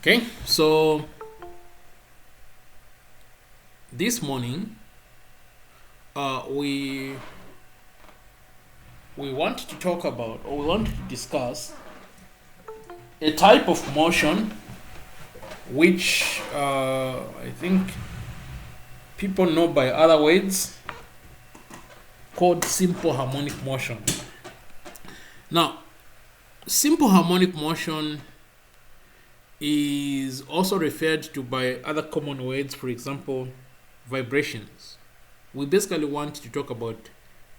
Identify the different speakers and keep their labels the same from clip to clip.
Speaker 1: Okay, so this morning we want to talk about, or we want to discuss a type of motion which I think people know by other words, called simple harmonic motion. Now, simple harmonic motion is also referred to by other common words, for example, vibrations. We basically want to talk about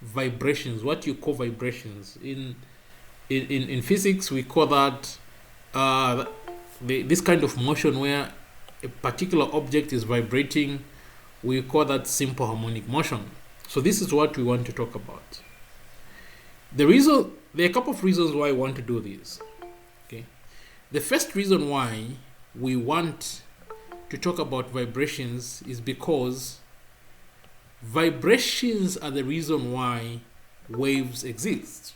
Speaker 1: vibrations, what you call vibrations. In physics, we call that this kind of motion where a particular object is vibrating, we call that simple harmonic motion. So this is what we want to talk about. There are a couple of reasons why I want to do this. Okay, the first reason why we want to talk about vibrations is because vibrations are the reason why waves exist.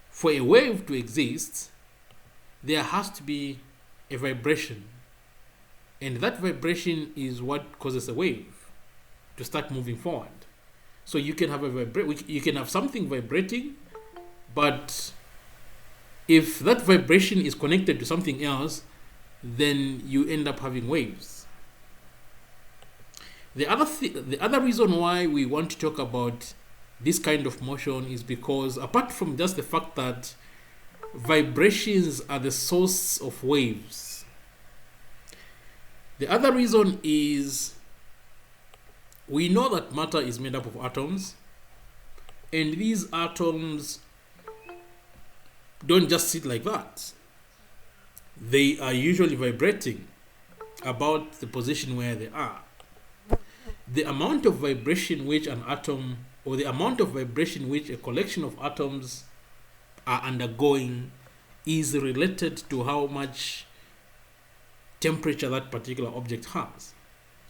Speaker 1: For a wave to exist, there has to be a vibration, and that vibration is what causes a wave to start moving forward. So you can have you can have something vibrating, but if that vibration is connected to something else, then you end up having waves. The other reason why we want to talk about this kind of motion is because, apart from just the fact that vibrations are the source of waves, the other reason is we know that matter is made up of atoms, and these atoms don't just sit like that. They are usually vibrating about the position where they are. The amount of vibration which an atom, or the amount of vibration which a collection of atoms are undergoing, is related to how much temperature that particular object has.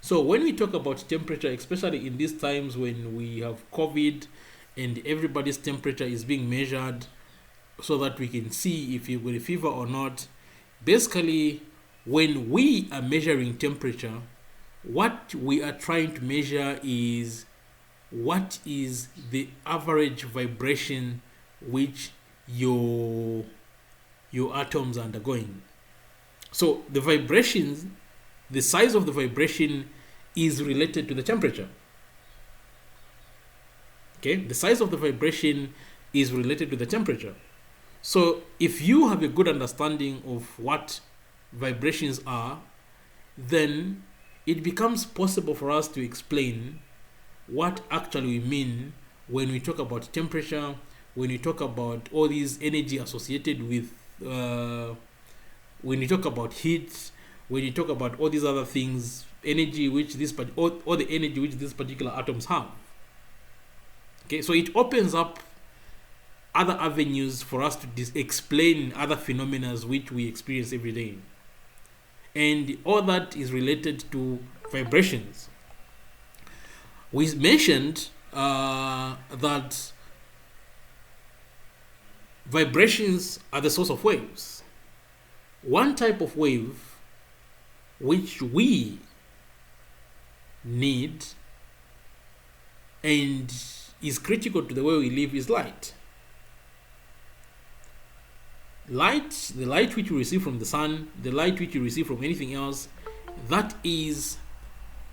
Speaker 1: So when we talk about temperature, especially in these times when we have COVID and everybody's temperature is being measured so that we can see if you've got a fever or not, basically when we are measuring temperature, what we are trying to measure is what is the average vibration which your atoms are undergoing. So the vibrations, the size of the vibration is related to the temperature. Okay, the size of the vibration is related to the temperature. So if you have a good understanding of what vibrations are, then it becomes possible for us to explain what actually we mean when we talk about temperature, when we talk about all these energy associated with, when we talk about heat, when you talk about all these other things, energy which all the energy which these particular atoms have. Okay, so it opens up other avenues for us to explain other phenomena which we experience every day, and all that is related to vibrations. We mentioned that vibrations are the source of waves. One type of wave which we need and is critical to the way we live is light. Light, the light which you receive from the sun, the light which you receive from anything else, that is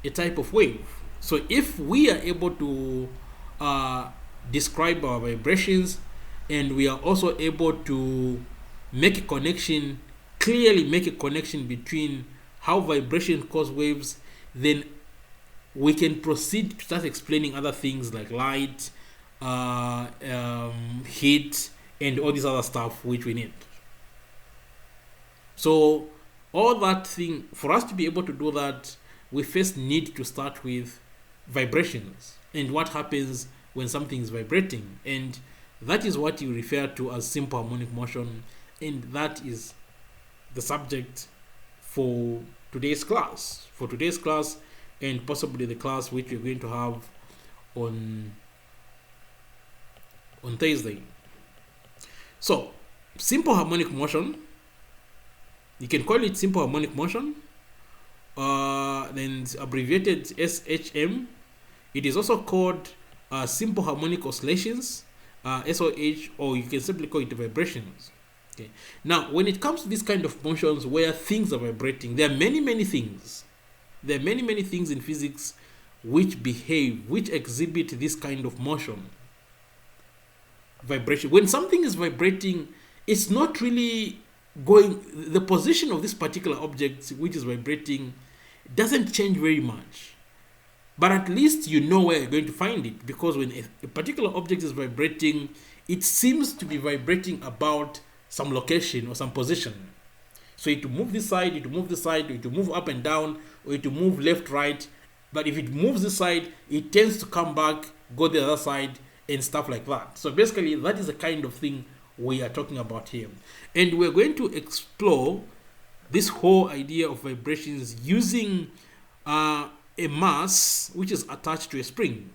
Speaker 1: a type of wave. So if we are able to describe our vibrations, and we are also able to make a connection, clearly make a connection between how vibration cause waves, then we can proceed to start explaining other things like light, heat, and all this other stuff which we need. So all that thing, for us to be able to do that, we first need to start with vibrations and what happens when something is vibrating, and that is what you refer to as simple harmonic motion, and that is the subject for today's class. And possibly the class which we're going to have on Thursday. So simple harmonic motion You can call it simple harmonic motion, then it's abbreviated SHM. It is also called simple harmonic oscillations, SOH, or you can simply call it vibrations. Okay. Now, when it comes to this kind of motions where things are vibrating, there are many things. There are many things in physics which behave, which exhibit this kind of motion. Vibration. When something is vibrating, it's not really going, the position of this particular object which is vibrating doesn't change very much. But at least you know where you're going to find it, because when a particular object is vibrating, it seems to be vibrating about some location or some position. So it will move this side, it will move this side, it will move up and down, or it will move left, right. But if it moves this side, it tends to come back, go the other side, and stuff like that. So basically, that is the kind of thing we are talking about here. And we're going to explore this whole idea of vibrations using a mass which is attached to a spring.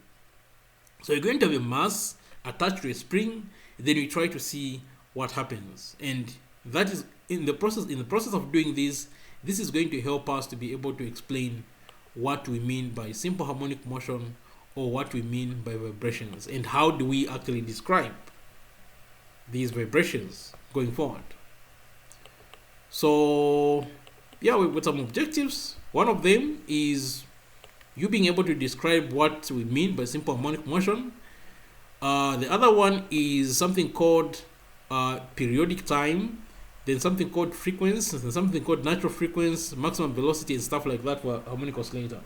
Speaker 1: So you're going to have a mass attached to a spring, then you try to see what happens. And that is in the process of doing this is going to help us to be able to explain what we mean by simple harmonic motion, or what we mean by vibrations, and how do we actually describe these vibrations going forward. So yeah, with some objectives. One of them is you being able to describe what we mean by simple harmonic motion. The other one is something called periodic time, then something called frequency, and something called natural frequency, maximum velocity, and stuff like that for harmonic oscillator.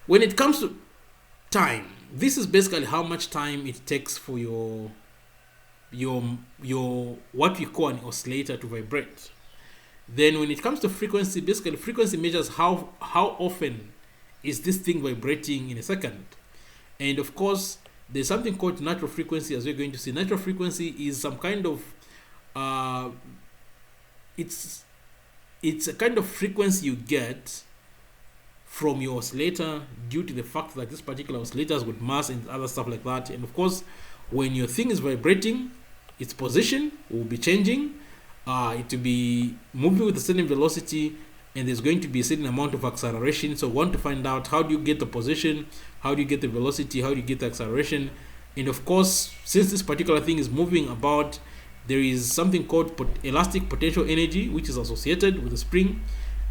Speaker 1: When it comes to time, this is basically how much time it takes for your what we call an oscillator to vibrate. Then when it comes to frequency, basically frequency measures how often is this thing vibrating in a second. And of course, there's something called natural frequency, as we're going to see. Natural frequency is some kind of it's a kind of frequency you get from your oscillator due to the fact that this particular oscillator has got mass and other stuff like that. And of course, when your thing is vibrating, its position will be changing. It will be moving with a certain velocity, and there's going to be a certain amount of acceleration. So we want to find out, how do you get the position, how do you get the velocity, how do you get the acceleration. And of course, since this particular thing is moving about, there is something called elastic potential energy, which is associated with the spring.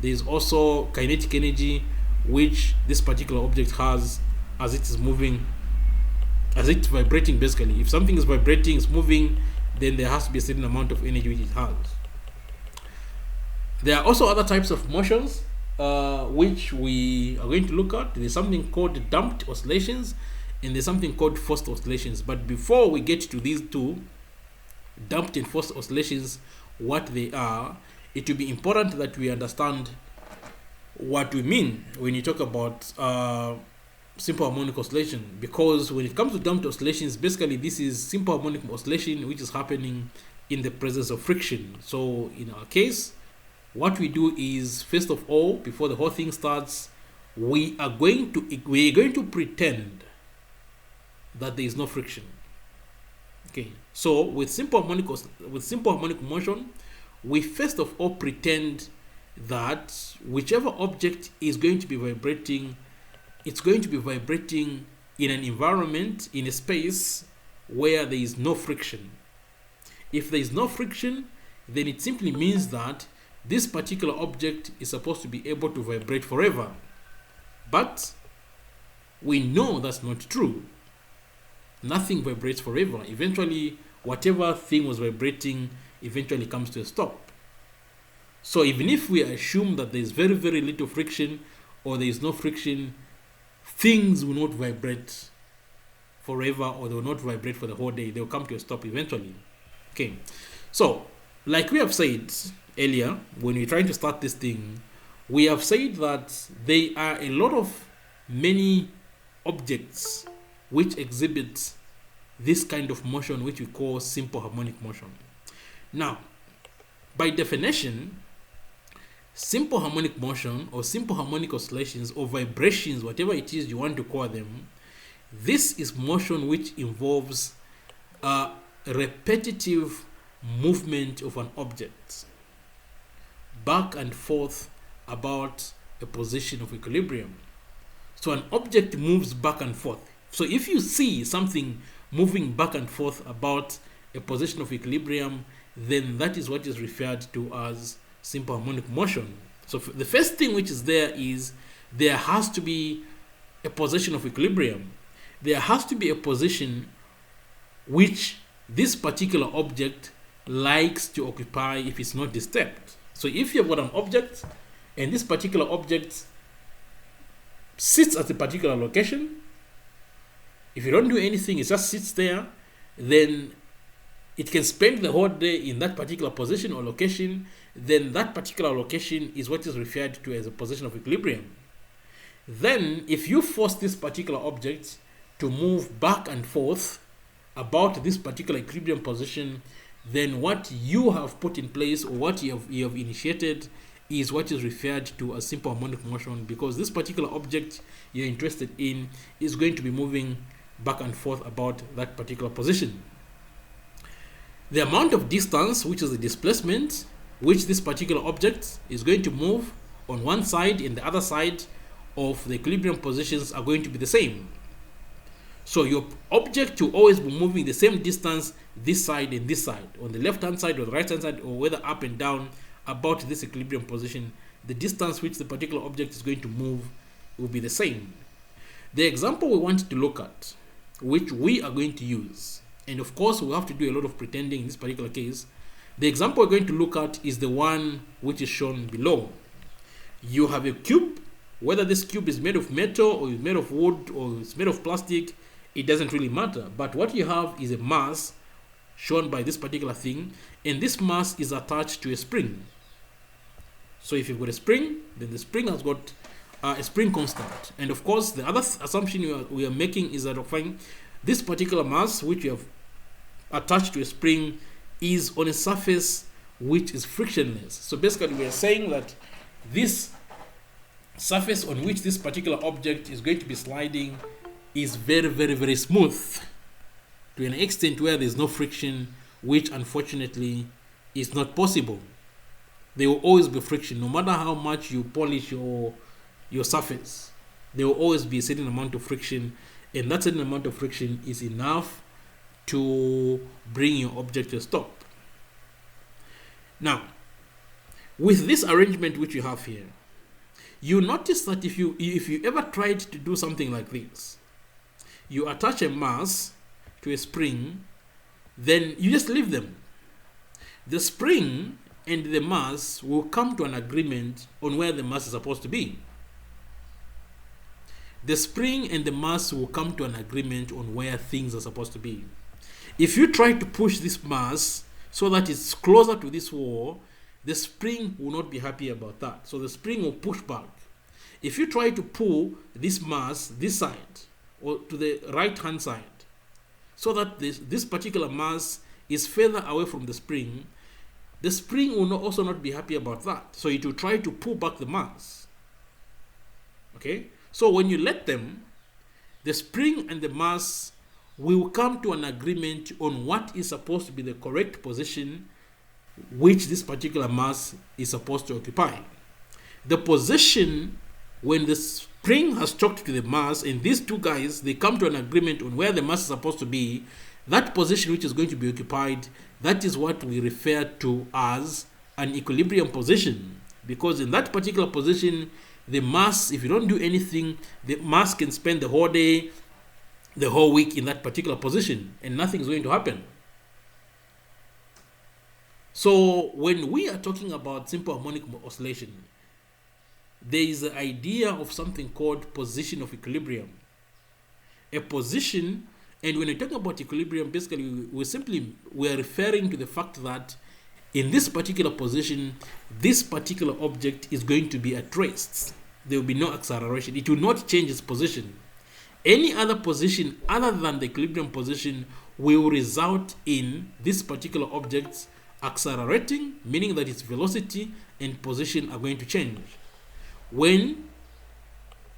Speaker 1: There is also kinetic energy, which this particular object has as it is moving, as it's vibrating. Basically, if something is vibrating, it's moving, then there has to be a certain amount of energy which it has. There are also other types of motions which we are going to look at. There's something called damped oscillations, and there's something called forced oscillations. But before we get to these two, damped and forced oscillations, what they are, it will be important that we understand what we mean when you talk about simple harmonic oscillation, because when it comes to damped oscillations, basically this is simple harmonic oscillation which is happening in the presence of friction. So in our case, what we do is, first of all, before the whole thing starts, we are going to pretend that there is no friction. Okay, so with simple harmonic motion, we first of all pretend that whichever object is going to be vibrating, it's going to be vibrating in an environment, in a space where there is no friction. If there is no friction, then it simply means that this particular object is supposed to be able to vibrate forever. But we know that's not true. Nothing vibrates forever. Eventually, whatever thing was vibrating eventually comes to a stop. So even if we assume that there is very, very little friction, or there is no friction, things will not vibrate forever, or they will not vibrate for the whole day. They will come to a stop eventually. Okay, so like we have said earlier, when we're trying to start this thing, we have said that there are a lot of many objects which exhibit this kind of motion, which we call simple harmonic motion. Now, by definition, simple harmonic motion or simple harmonic oscillations or vibrations, whatever it is you want to call them, this is motion which involves a repetitive movement of an object. back and forth about a position of equilibrium. So an object moves back and forth. So if you see something moving back and forth about a position of equilibrium, then that is what is referred to as simple harmonic motion. So the first thing which is there is there has to be a position of equilibrium. There has to be a position which this particular object likes to occupy if it's not disturbed. So if you've got an object and this particular object sits at a particular location, if you don't do anything, it just sits there, then it can spend the whole day in that particular position or location. Then that particular location is what is referred to as a position of equilibrium. Then if you force this particular object to move back and forth about this particular equilibrium position, then what you have put in place or what you have initiated is what is referred to as simple harmonic motion, because this particular object you're interested in is going to be moving back and forth about that particular position. The amount of distance, which is the displacement, which this particular object is going to move on one side and the other side of the equilibrium positions are going to be the same. So your object will always be moving the same distance this side and this side, on the left hand side or the right hand side, or whether up and down about this equilibrium position. The distance which the particular object is going to move will be the same. The example we want to look at, which we are going to use, and of course we have to do a lot of pretending in this particular case, the example we're going to look at is the one which is shown below. You have a cube. Whether this cube is made of metal or is made of wood or is made of plastic, it doesn't really matter. But what you have is a mass shown by this particular thing, and this mass is attached to a spring. So if you've got a spring, then the spring has got a spring constant. And of course, the other assumption we are making is that this particular mass which you have attached to a spring is on a surface which is frictionless. So basically we are saying that this surface on which this particular object is going to be sliding is very, very, very smooth, to an extent where there's no friction, which unfortunately is not possible. There will always be friction, no matter how much you polish your surface. There will always be a certain amount of friction, and that certain amount of friction is enough to bring your object to a stop. Now, with this arrangement which you have here, you notice that if you ever tried to do something like this, you attach a mass to a spring, then you just leave them. The spring and the mass will come to an agreement on where the mass is supposed to be. The spring and the mass will come to an agreement on where things are supposed to be. If you try to push this mass so that it's closer to this wall, the spring will not be happy about that. So the spring will push back. If you try to pull this mass this side or to the right hand side so that this particular mass is further away from the spring will also not be happy about that. So it will try to pull back the mass. Okay? So when you let them, the spring and the mass will come to an agreement on what is supposed to be the correct position which this particular mass is supposed to occupy. The position when the spring has talked to the mass and these two guys, they come to an agreement on where the mass is supposed to be, that position which is going to be occupied, that is what we refer to as an equilibrium position. Because in that particular position, the mass, if you don't do anything, the mass can spend the whole day, the whole week in that particular position, and nothing is going to happen. So when we are talking about simple harmonic oscillation, there is the idea of something called position of equilibrium. A position, and when we talk about equilibrium, basically we are referring to the fact that in this particular position, this particular object is going to be at rest. There will be no acceleration. It will not change its position. Any other position other than the equilibrium position will result in this particular object accelerating, meaning that its velocity and position are going to change. When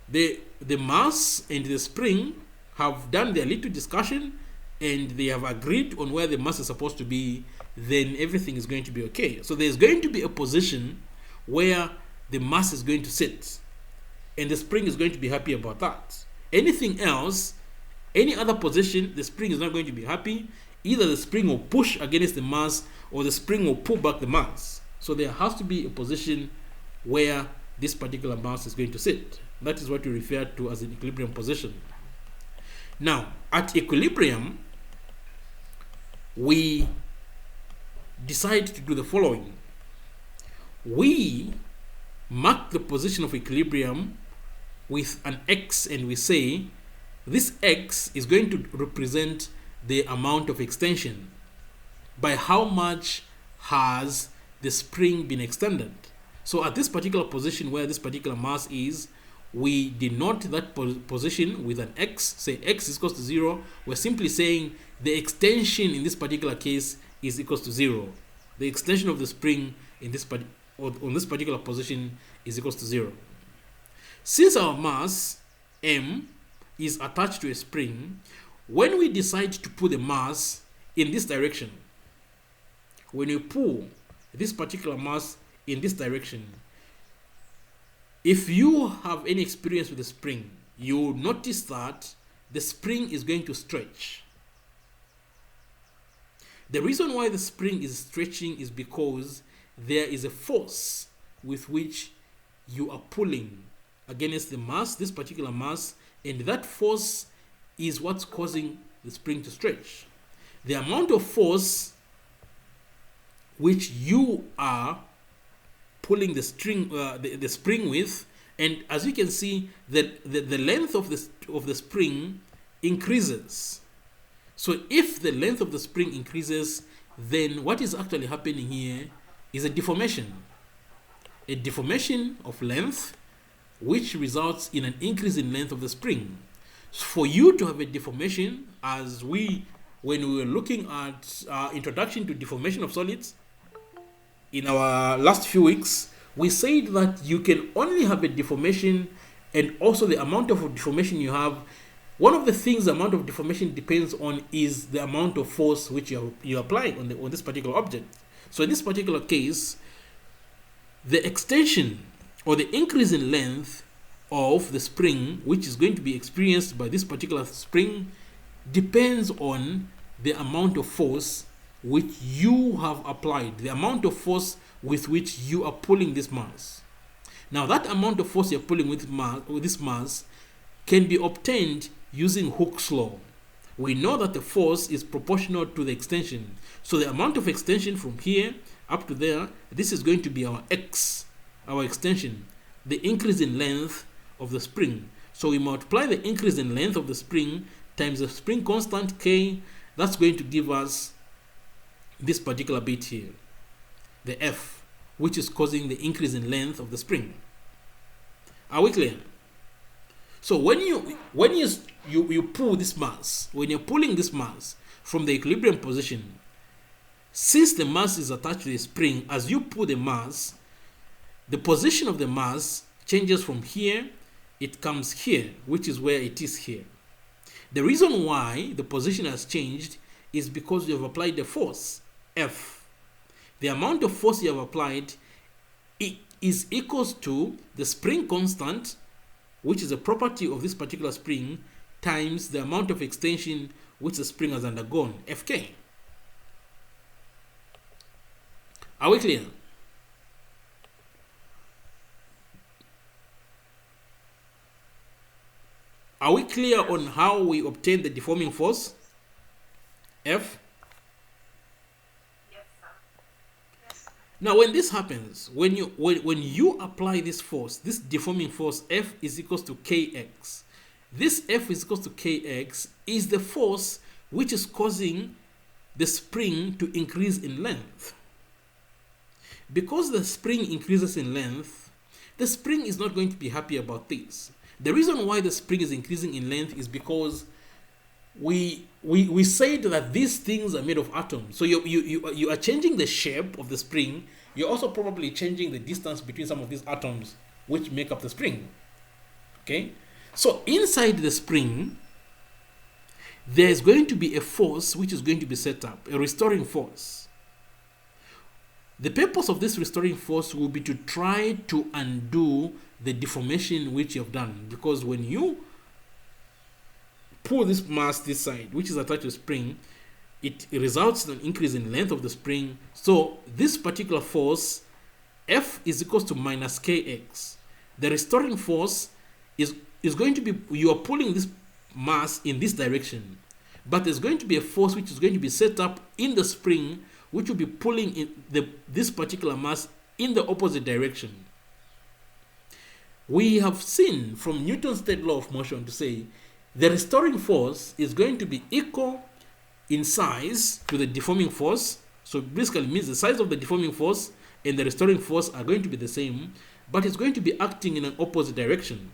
Speaker 1: the mass and the spring have done their little discussion and they have agreed on where the mass is supposed to be, then everything is going to be okay. So there's going to be a position where the mass is going to sit, and the spring is going to be happy about that. Anything else, any other position, the spring is not going to be happy. Either the spring will push against the mass or the spring will pull back the mass. So there has to be a position where this particular mass is going to sit. That is what we refer to as an equilibrium position. Now, at equilibrium, we decide to do the following. We mark the position of equilibrium with an X, and we say this X is going to represent the amount of extension. By how much has the spring been extended? So at this particular position where this particular mass is, we denote that position with an X, say X is equals to 0. We're simply saying the extension in this particular case is equals to 0. The extension of the spring in this on this particular position is equals to 0. Since our mass M is attached to a spring, when we decide to pull the mass in this direction, when we pull this particular mass in this direction, if you have any experience with the spring, you will notice that the spring is going to stretch. The reason why the spring is stretching is because there is a force with which you are pulling against the mass, this particular mass, and that force is what's causing the spring to stretch. The amount of force which you are pulling the spring with, and as you can see, the length of the spring increases. So if the length of the spring increases, then what is actually happening here is a deformation of length, which results in an increase in length of the spring. So for you to have a deformation, as when we were looking at introduction to deformation of solids in our last few weeks, we said that you can only have a deformation, and also the amount of deformation you have. One of the things the amount of deformation depends on is the amount of force which you apply on this particular object. So in this particular case, the extension or the increase in length of the spring, which is going to be experienced by this particular spring, depends on the amount of force which you have applied, the amount of force with which you are pulling this mass. Now that amount of force you're pulling with this mass can be obtained using Hooke's law. We know that the force is proportional to the extension. So the amount of extension from here up to there, this is going to be our X, our extension, the increase in length of the spring. So we multiply the increase in length of the spring times the spring constant K. That's going to give us this particular bit here, the F, which is causing the increase in length of the spring. Are we clear? So when you pull this mass, when you're pulling this mass from the equilibrium position, since the mass is attached to the spring, as you pull the mass, the position of the mass changes from here, it comes here, which is where it is here. The reason why the position has changed is because you have applied the force, F. The amount of force you have applied is equals to the spring constant, which is a property of this particular spring, times the amount of extension which the spring has undergone, Fk. Are we clear? Are we clear on how we obtain the deforming force, F? Now, when this happens, when you apply this force, this deforming force, F is equals to Kx. This F is equals to Kx is the force which is causing the spring to increase in length. Because the spring increases in length, the spring is not going to be happy about this. The reason why the spring is increasing in length is because we said that these things are made of atoms. So you are changing the shape of the spring. You're also probably changing the distance between some of these atoms which make up the spring. Okay? So inside the spring, there is going to be a force which is going to be set up, a restoring force. The purpose of this restoring force will be to try to undo the deformation which you have done, because when you pull this mass this side, which is attached to the spring, it results in an increase in length of the spring. So this particular force, F is equals to minus kx. The restoring force is going to be, you are pulling this mass in this direction, but there's going to be a force which is going to be set up in the spring, which will be pulling in this particular mass in the opposite direction. We have seen from Newton's third law of motion to say the restoring force is going to be equal in size to the deforming force. So basically means the size of the deforming force and the restoring force are going to be the same, but it's going to be acting in an opposite direction.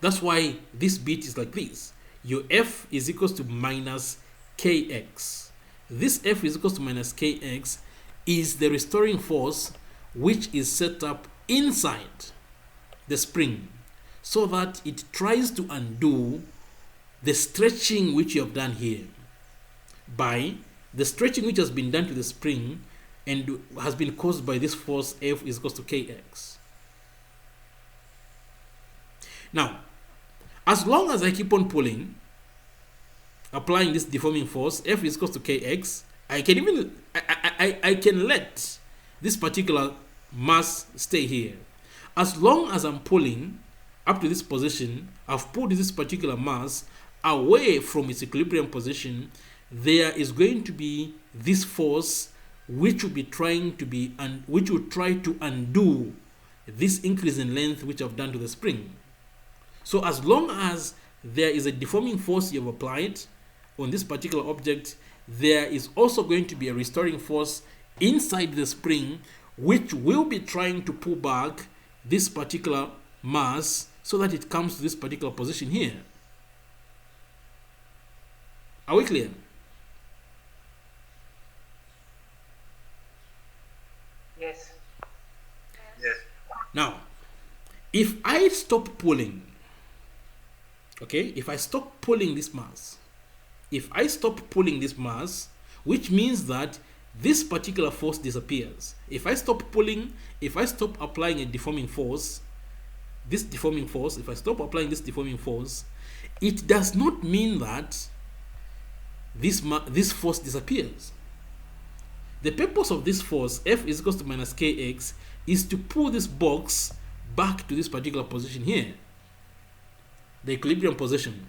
Speaker 1: That's why this bit is like this. Your F is equals to minus kx. This F is equals to minus kx is the restoring force which is set up inside the spring, so that it tries to undo the stretching which you have done here by the stretching which has been done to the spring and has been caused by this force F is equals to kx. Now, as long as I keep on pulling, applying this deforming force, F is equals to kx, I can even I can let this particular mass stay here. As long as I'm pulling up to this position, I've pulled this particular mass away from its equilibrium position, there is going to be this force which will be trying to be, and which will try to undo this increase in length which I've done to the spring. So as long as there is a deforming force you have applied on this particular object, there is also going to be a restoring force inside the spring which will be trying to pull back this particular mass so that it comes to this particular position here. Are we clear?
Speaker 2: Yes.
Speaker 3: Yes.
Speaker 1: Now, if I stop pulling, okay, if I stop pulling this mass, which means that this particular force disappears. If I stop pulling, if I stop applying a deforming force, if I stop applying this deforming force, it does not mean that this force disappears. The purpose of this force, F is equals to minus kx, is to pull this box back to this particular position here, the equilibrium position.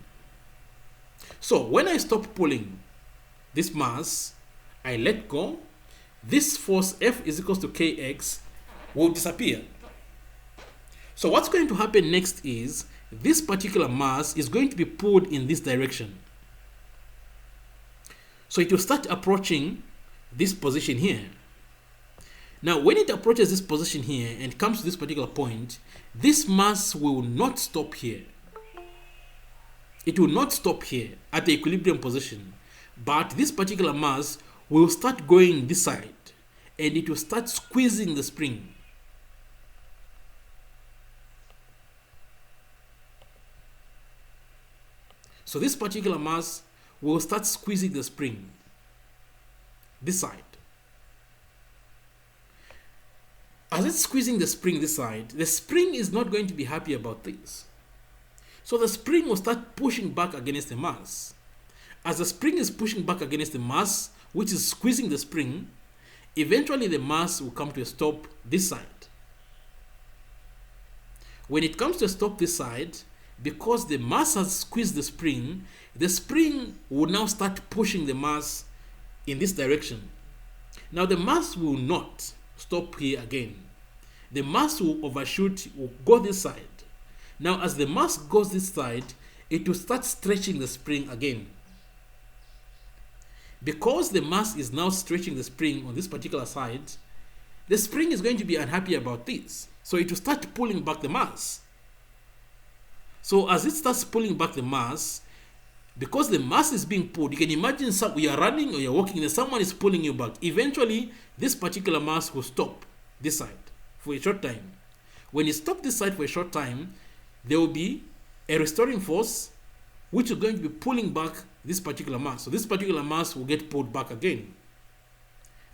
Speaker 1: So when I stop pulling this mass, I let go, this force F is equals to kx will disappear. So what's going to happen next is this particular mass is going to be pulled in this direction. So it will start approaching this position here. Now when it approaches this position here and comes to this particular point, this mass will not stop here. It will not stop here at the equilibrium position, but this particular mass will start going this side and it will start squeezing the spring. So this particular mass will start squeezing the spring this side. As it's squeezing the spring this side, the spring is not going to be happy about this. So the spring will start pushing back against the mass. As the spring is pushing back against the mass, which is squeezing the spring, eventually the mass will come to a stop this side. When it comes to a stop this side, because the mass has squeezed the spring will now start pushing the mass in this direction. Now the mass will not stop here again. The mass will overshoot, will go this side. Now as the mass goes this side, it will start stretching the spring again. Because the mass is now stretching the spring on this particular side, the spring is going to be unhappy about this. So it will start pulling back the mass. So as it starts pulling back the mass, because the mass is being pulled, you can imagine you are running or you're walking and someone is pulling you back. Eventually, this particular mass will stop this side for a short time. When it stops this side for a short time, there will be a restoring force which is going to be pulling back this particular mass. So this particular mass will get pulled back again.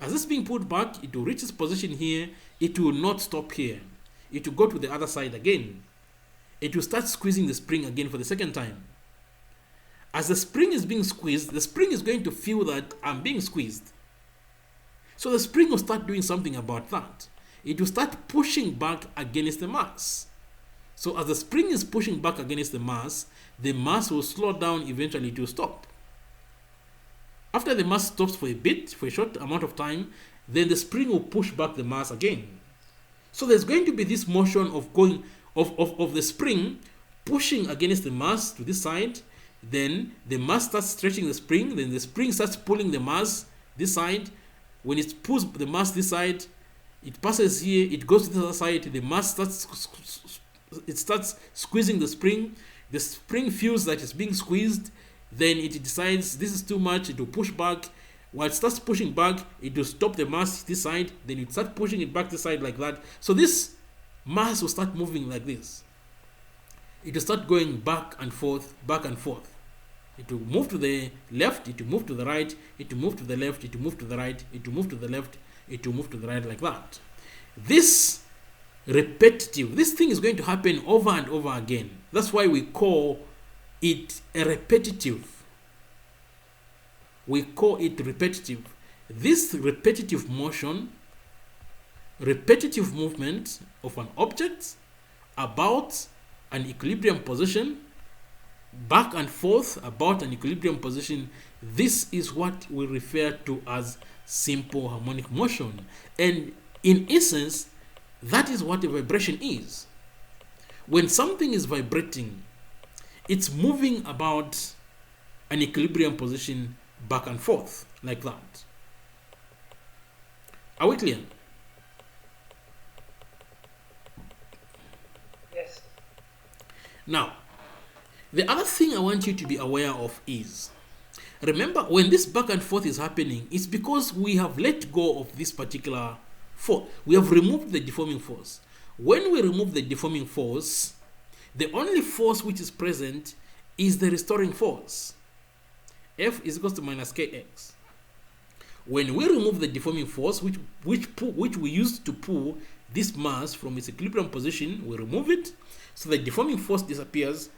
Speaker 1: As it's being pulled back, it will reach its position here. It will not stop here. It will go to the other side again. It will start squeezing the spring again for the second time. As the spring is being squeezed, the spring is going to feel that I'm being squeezed. So the spring will start doing something about that. It will start pushing back against the mass. So as the spring is pushing back against the mass will slow down, eventually it will stop. After the mass stops for a bit, for a short amount of time, then the spring will push back the mass again. So there's going to be this motion of going of the spring pushing against the mass to this side, then the mass starts stretching the spring, then the spring starts pulling the mass this side. When it pulls the mass this side, it passes here, it goes to the other side, the mass starts squeezing the spring feels that it's being squeezed, then it decides this is too much, it will push back. While it starts pushing back, it will stop the mass this side, then it start pushing it back this side like that. So this mass will start moving like this. It will start going back and forth, back and forth. It will move to the left, it will move to the right, it will move to the left, it will move to the right, it will move to the left, it will move to the right like that. This thing is going to happen over and over again. That's why we call it a repetitive. We call it repetitive. This repetitive motion, repetitive movement of an object about an equilibrium position, back and forth about an equilibrium position, this is what we refer to as simple harmonic motion. And in essence, that is what a vibration is. When something is vibrating, it's moving about an equilibrium position back and forth like that. Are we clear?
Speaker 3: Yes.
Speaker 1: Now, the other thing I want you to be aware of is, remember, when this back and forth is happening, it's because we have let go of this particular force. We have removed the deforming force. When we remove the deforming force, the only force which is present is the restoring force. F is equal to minus kx. When we remove the deforming force, which we used to pull this mass from its equilibrium position, we remove it, so the deforming force disappears.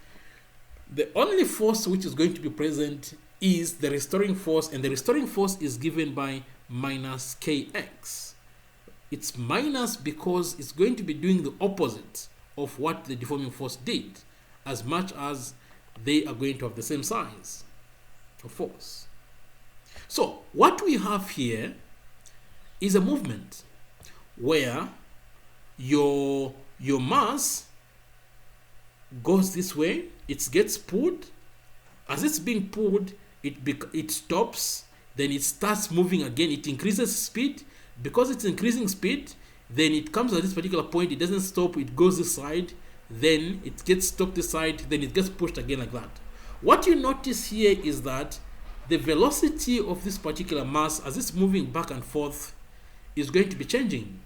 Speaker 1: The only force which is going to be present is the restoring force, and the restoring force is given by minus kx. It's minus because it's going to be doing the opposite of what the deforming force did, as much as they are going to have the same size of force. So what we have here is a movement where your mass goes this way, it gets pulled. As it's being pulled, it stops, then it starts moving again, it increases speed. Because it's increasing speed, then it comes at this particular point, it doesn't stop, it goes this side, then it gets stopped this side, then it gets pushed again like that. What you notice here is that the velocity of this particular mass, as it's moving back and forth, is going to be changing.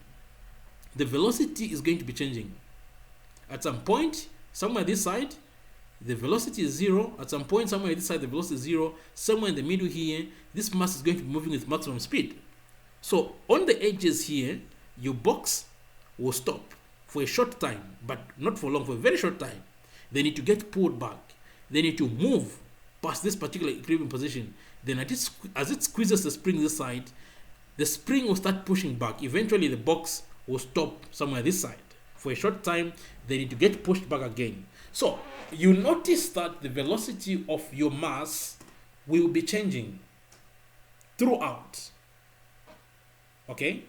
Speaker 1: The velocity is going to be changing. At some point, somewhere this side, the velocity is 0. At some point, somewhere this side, the velocity is 0. Somewhere in the middle here, this mass is going to be moving with maximum speed. So on the edges here, your box will stop for a short time, but not for long, for a very short time. They need to get pulled back. They need to move past this particular equilibrium position. Then as it squeezes the spring this side, the spring will start pushing back. Eventually the box will stop somewhere this side. For a short time, they need to get pushed back again. So you notice that the velocity of your mass will be changing throughout. Okay?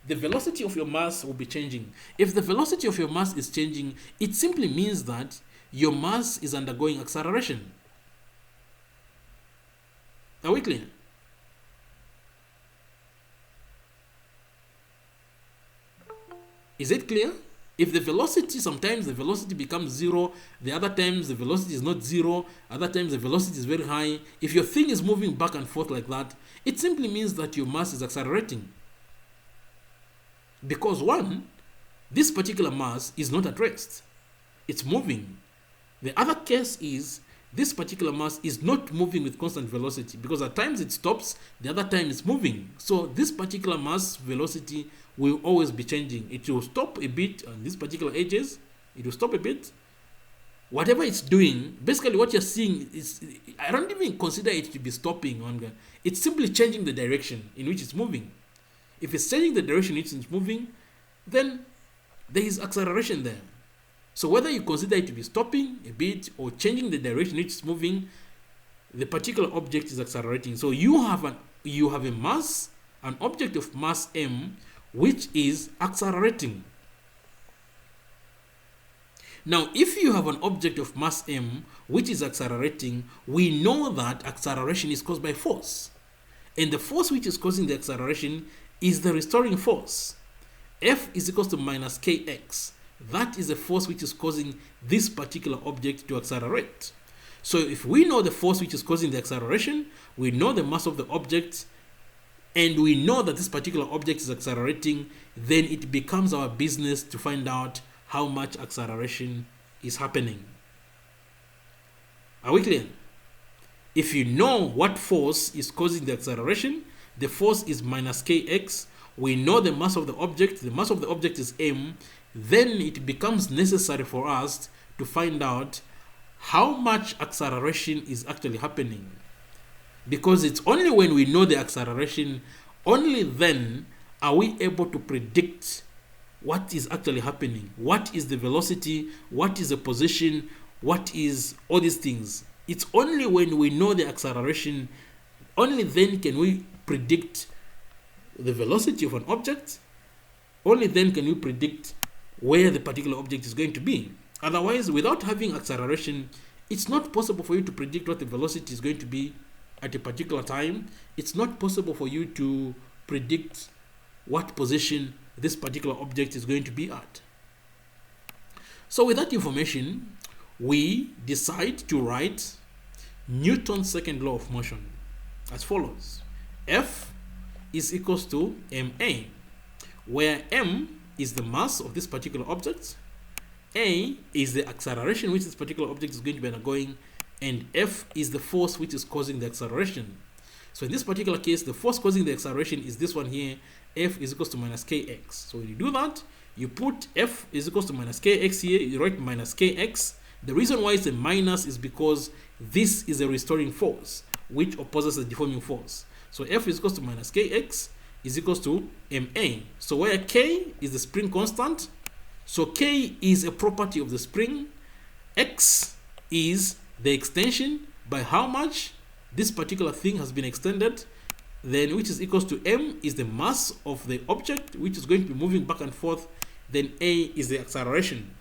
Speaker 1: The velocity of your mass will be changing. If the velocity of your mass is changing, it simply means that your mass is undergoing acceleration. Are we clear? Is it clear? If the velocity, sometimes the velocity becomes 0, the other times the velocity is not 0, other times the velocity is very high. If your thing is moving back and forth like that, it simply means that your mass is accelerating. Because one, this particular mass is not at rest. It's moving. The other case is this particular mass is not moving with constant velocity, because at times it stops, the other time it's moving. So this particular mass velocity will always be changing. It will stop a bit on these particular edges, it will stop a bit. Whatever it's doing, basically what you're seeing is, I don't even consider it to be stopping. It's simply changing the direction in which it's moving. If it's changing the direction in which it's moving, then there is acceleration there. So whether you consider it to be stopping a bit or changing the direction in which it's moving, the particular object is accelerating. So you have a mass, an object of mass m, which is accelerating. Now, if you have an object of mass m which is accelerating, we know that acceleration is caused by force. And the force which is causing the acceleration is the restoring force. F is equal to minus kx. That is the force which is causing this particular object to accelerate. So if we know the force which is causing the acceleration, we know the mass of the object, and we know that this particular object is accelerating, then it becomes our business to find out how much acceleration is happening. Are we clear? If you know what force is causing the acceleration, the force is minus kx, we know the mass of the object is m, then it becomes necessary for us to find out how much acceleration is actually happening. Because it's only when we know the acceleration, only then are we able to predict what is actually happening, what is the velocity, what is the position, what is all these things. It's only when we know the acceleration, only then can we predict the velocity of an object, only then can we predict where the particular object is going to be. Otherwise, without having acceleration, it's not possible for you to predict what the velocity is going to be at a particular time. It's not possible for you to predict what position this particular object is going to be at. So with that information, we decide to write Newton's second law of motion as follows. F is equals to ma, where m is the mass of this particular object, a is the acceleration which this particular object is going to be undergoing, and F is the force which is causing the acceleration. So in this particular case, the force causing the acceleration is this one here. F is equals to minus kx. So when you do that, you put F is equals to minus kx here, you write minus kx. The reason why it's a minus is because this is a restoring force which opposes the deforming force. So F is equals to minus kx is equals to ma. So where k is the spring constant, so k is a property of the spring, x is the extension by how much this particular thing has been extended, then which is equals to m is the mass of the object which is going to be moving back and forth, then a is the acceleration.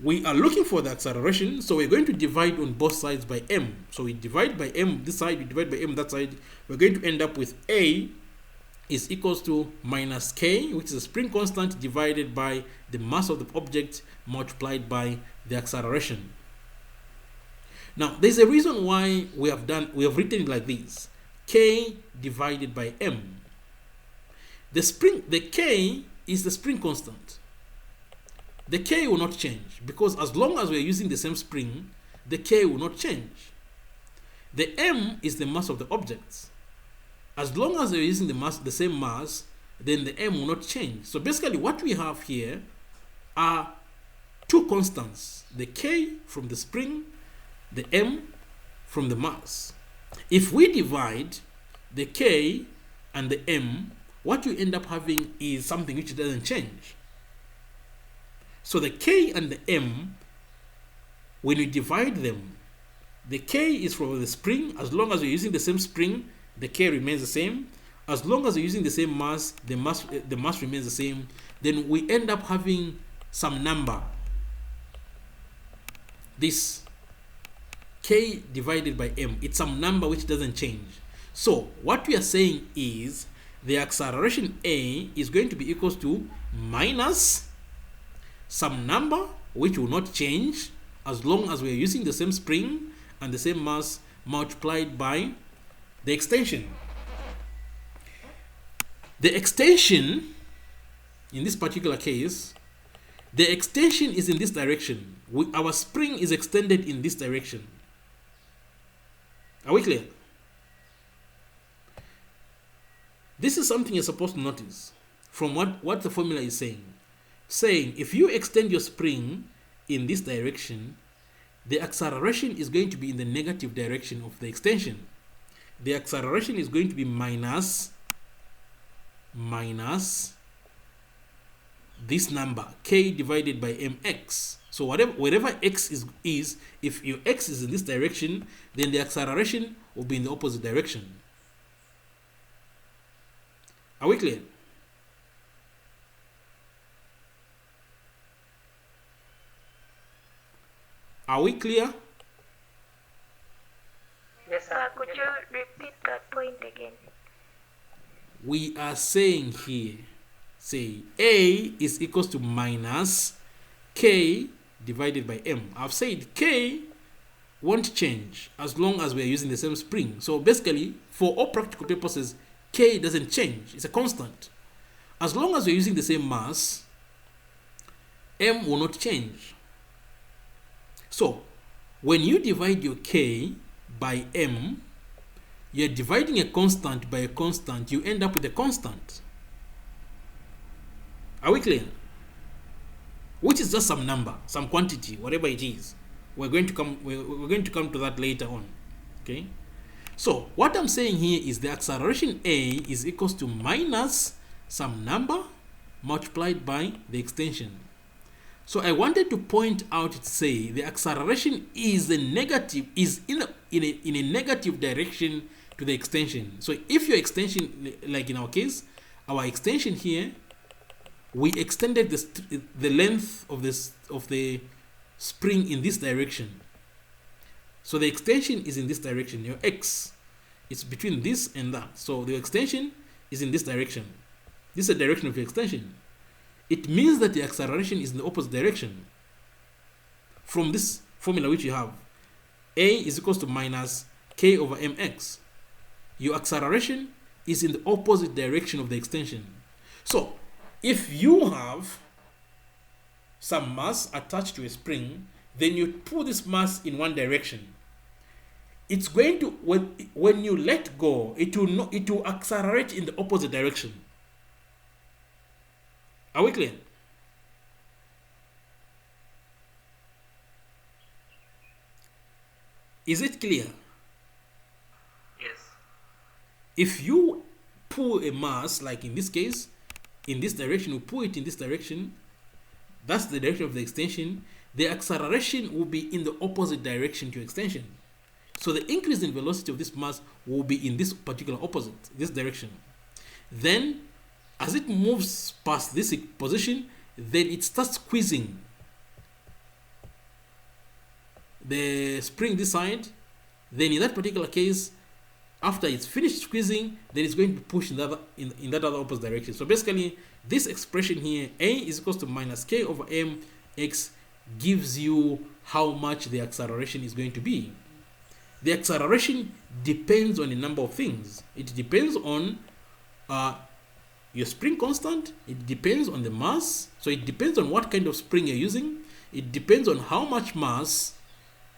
Speaker 1: We are looking for the acceleration, so we're going to divide on both sides by m. So we divide by m this side, we divide by m that side. We're going to end up with a is equals to minus k, which is a spring constant, divided by the mass of the object multiplied by the acceleration. Now, there's a reason why we have written it like this: k divided by m. The k is the spring constant. The k will not change, because as long as we're using the same spring, the k will not change. The m is the mass of the object. As long as we're using the same mass, then the m will not change. So basically what we have here are two constants: the k from the spring, the m from the mass. If we divide the k and the m, what you end up having is something which doesn't change. So the k and the m, when we divide them, the k is from the spring. As long as we're using the same spring, the k remains the same. As long as we're using the same mass, the mass remains the same. Then we end up having some number. This k divided by m, it's some number which doesn't change. So what we are saying is the acceleration a is going to be equals to minus some number which will not change as long as we are using the same spring and the same mass, multiplied by the extension. The extension, in this particular case, the extension is in this direction. Our spring is extended in this direction. Are we clear? This is something you're supposed to notice from what the formula is saying. Saying if you extend your spring in this direction, the acceleration is going to be in the negative direction of the extension. The acceleration is going to be minus this number, k divided by mx. So whatever x is, if your x is in this direction, then the acceleration will be in the opposite direction. Are we clear? Are we clear?
Speaker 3: Yes, sir.
Speaker 2: Could you repeat that point again?
Speaker 1: We are saying here, say A is equals to minus K divided by M. I've said K won't change as long as we're using the same spring. So basically, for all practical purposes, K doesn't change. It's a constant. As long as we're using the same mass, M will not change. So when you divide your K by M, you're dividing a constant by a constant, you end up with a constant. Are we clear? Which is just some number, some quantity, whatever it is. We're going to come to that later on. Okay? So what I'm saying here is the acceleration A is equals to minus some number multiplied by the extension. So I wanted to point out to say the acceleration is in a negative direction to the extension. So if your extension, like in our case, our extension here, we extended the length of the spring in this direction. So the extension is in this direction. Your x is between this and that. So the extension is in this direction. This is the direction of your extension. It means that the acceleration is in the opposite direction. From this formula which you have, A is equals to minus K over mx. Your acceleration is in the opposite direction of the extension. So if you have some mass attached to a spring, then you pull this mass in one direction. It's going to, when you let go, it will accelerate in the opposite direction. Are we clear? Is it clear?
Speaker 3: Yes.
Speaker 1: If you pull a mass, like in this case, in this direction, you pull it in this direction, that's the direction of the extension, the acceleration will be in the opposite direction to extension. So the increase in velocity of this mass will be in this particular opposite, this direction. Then, as it moves past this position, then it starts squeezing the spring this side. Then in that particular case, after it's finished squeezing, then it's going to be pushed in that other opposite direction. So basically, this expression here, A is equals to minus K over mx, gives you how much the acceleration is going to be. The acceleration depends on a number of things. It depends on your spring constant. It depends on the mass. So it depends on what kind of spring you're using. It depends on how much mass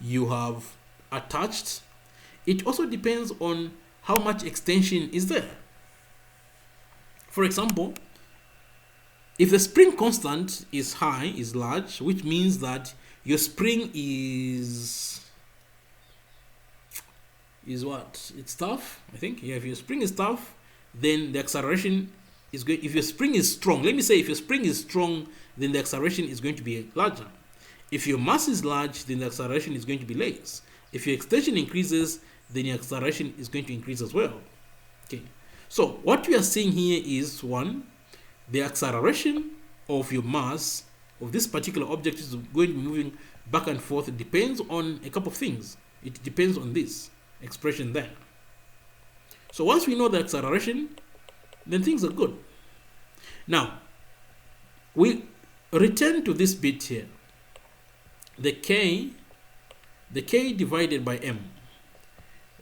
Speaker 1: you have attached. It also depends on how much extension is there. For example, if the spring constant is high, is large, which means that your spring is what? It's tough, I think. Yeah, if your spring is tough, then the acceleration is going. If your spring is strong, let me say if your spring is strong, then the acceleration is going to be larger. If your mass is large, then the acceleration is going to be less. If your extension increases, then your acceleration is going to increase as well. Okay. So what we are seeing here is one, the acceleration of your mass of this particular object is going to be moving back and forth. It depends on a couple of things. It depends on this expression there. So once we know the acceleration, then things are good. Now, we return to this bit here. The k divided by m.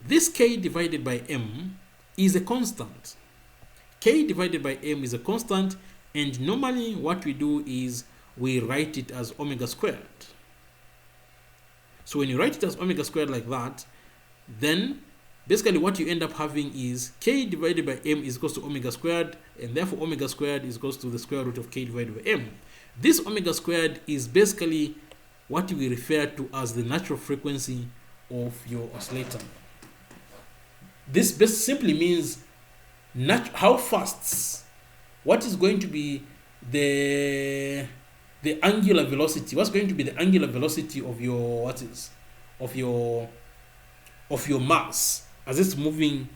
Speaker 1: This k divided by m is a constant. K divided by m is a constant, and normally what we do is we write it as omega squared. So when you write it as omega squared like that, then basically what you end up having is k divided by m is equals to omega squared, and therefore omega squared is equals to the square root of k divided by m. This omega squared is basically what we refer to as the natural frequency of your oscillator. This simply means how fast, what is going to be the angular velocity, what's going to be the angular velocity of your of your mass as it's moving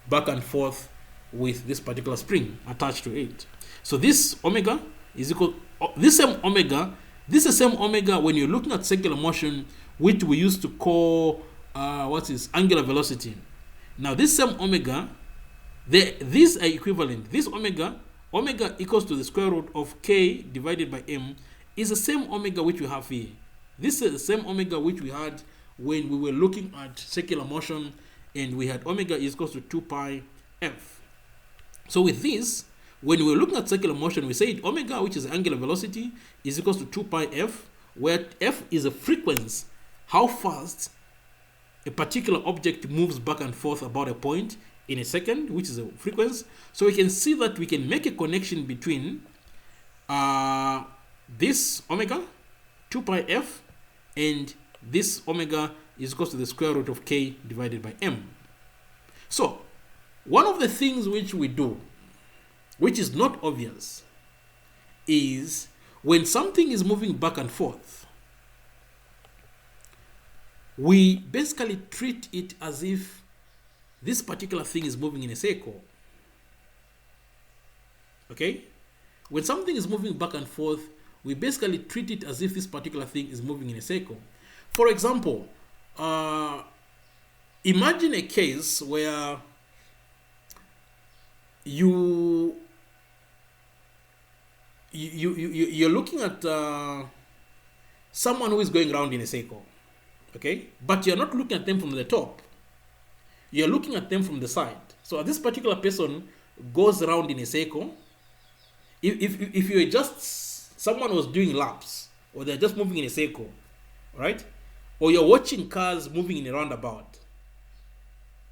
Speaker 1: back and forth with this particular spring attached to it. So this omega is equal, this is the same omega when you're looking at circular motion, which we used to call angular velocity. Now this same omega, these are equivalent. This omega equals to the square root of k divided by m, is the same omega which we have here. This is the same omega which we had when we were looking at circular motion, and we had omega is equals to 2 pi f. So with this, when we were looking at circular motion, we said omega, which is angular velocity, is equals to 2 pi f, where f is a frequency, how fast a particular object moves back and forth about a point in a second, which is a frequency. So we can see that we can make a connection between this omega, 2 pi f, and this omega is equal to the square root of k divided by m. So one of the things which we do, which is not obvious, is when something is moving back and forth, we basically treat it as if this particular thing is moving in a circle. Okay? When something is moving back and forth, we basically treat it as if this particular thing is moving in a circle. For example, imagine a case where you're looking at someone who is going around in a circle, okay? But you're not looking at them from the top. You're looking at them from the side. So this particular person goes around in a circle. If you're just someone was doing laps, or they're just moving in a circle, right? Or you're watching cars moving in a roundabout.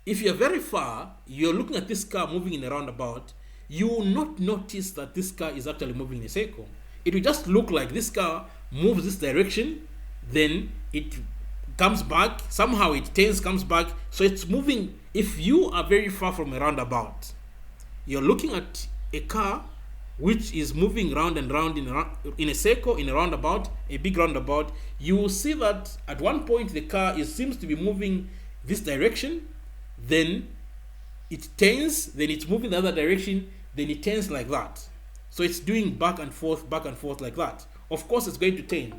Speaker 1: If you're very far, you're looking at this car moving in a roundabout, you will not notice that this car is actually moving in a circle. It will just look like this car moves this direction, then it comes back, somehow it turns, comes back, so it's moving. If you are very far from a roundabout, you're looking at a car which is moving round and round in a circle, in a roundabout, a big roundabout, you will see that at one point the car seems to be moving this direction, then it turns, then it's moving the other direction, then it turns like that. So it's doing back and forth like that. Of course, it's going to turn.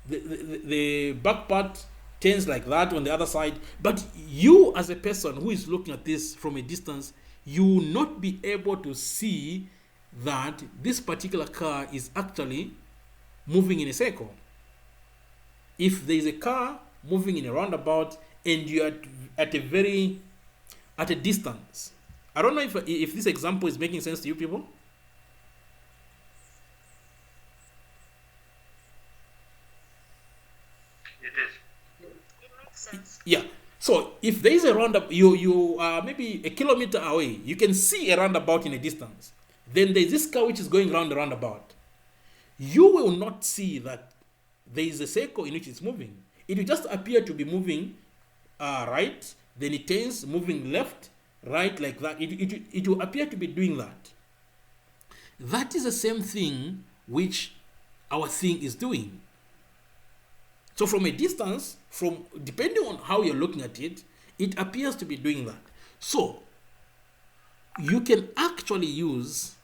Speaker 1: The back part turns like that on the other side, but you as a person who is looking at this from a distance, you will not be able to see that this particular car is actually moving in a circle. If there is a car moving in a roundabout and you are at a distance, I don't know if this example is making sense to you people.
Speaker 3: It is.
Speaker 2: It makes sense.
Speaker 1: Yeah. So if there is a roundabout, you are maybe a kilometer away, you can see a roundabout in a distance. Then there is this car which is going round the roundabout. You will not see that there is a circle in which it's moving. It will just appear to be moving right, then it turns, moving left, right, like that. It will appear to be doing that. That is the same thing which our thing is doing. So from a distance, depending on how you're looking at it, it appears to be doing that. So you can actually use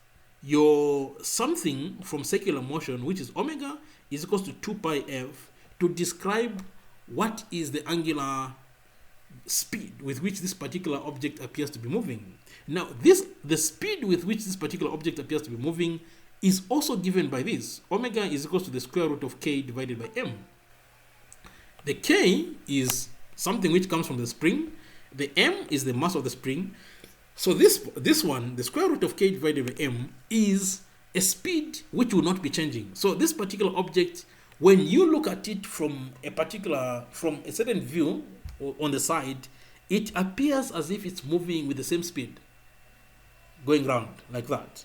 Speaker 1: your something from circular motion, which is omega is equals to 2 pi f, to describe what is the angular speed with which this particular object appears to be moving. Now, the speed with which this particular object appears to be moving is also given by this. Omega is equals to the square root of k divided by m. The k is something which comes from the spring. The m is the mass of the spring. So this one, the square root of k divided by m, is a speed which will not be changing. So this particular object, when you look at it from a certain view on the side, it appears as if it's moving with the same speed, going round like that.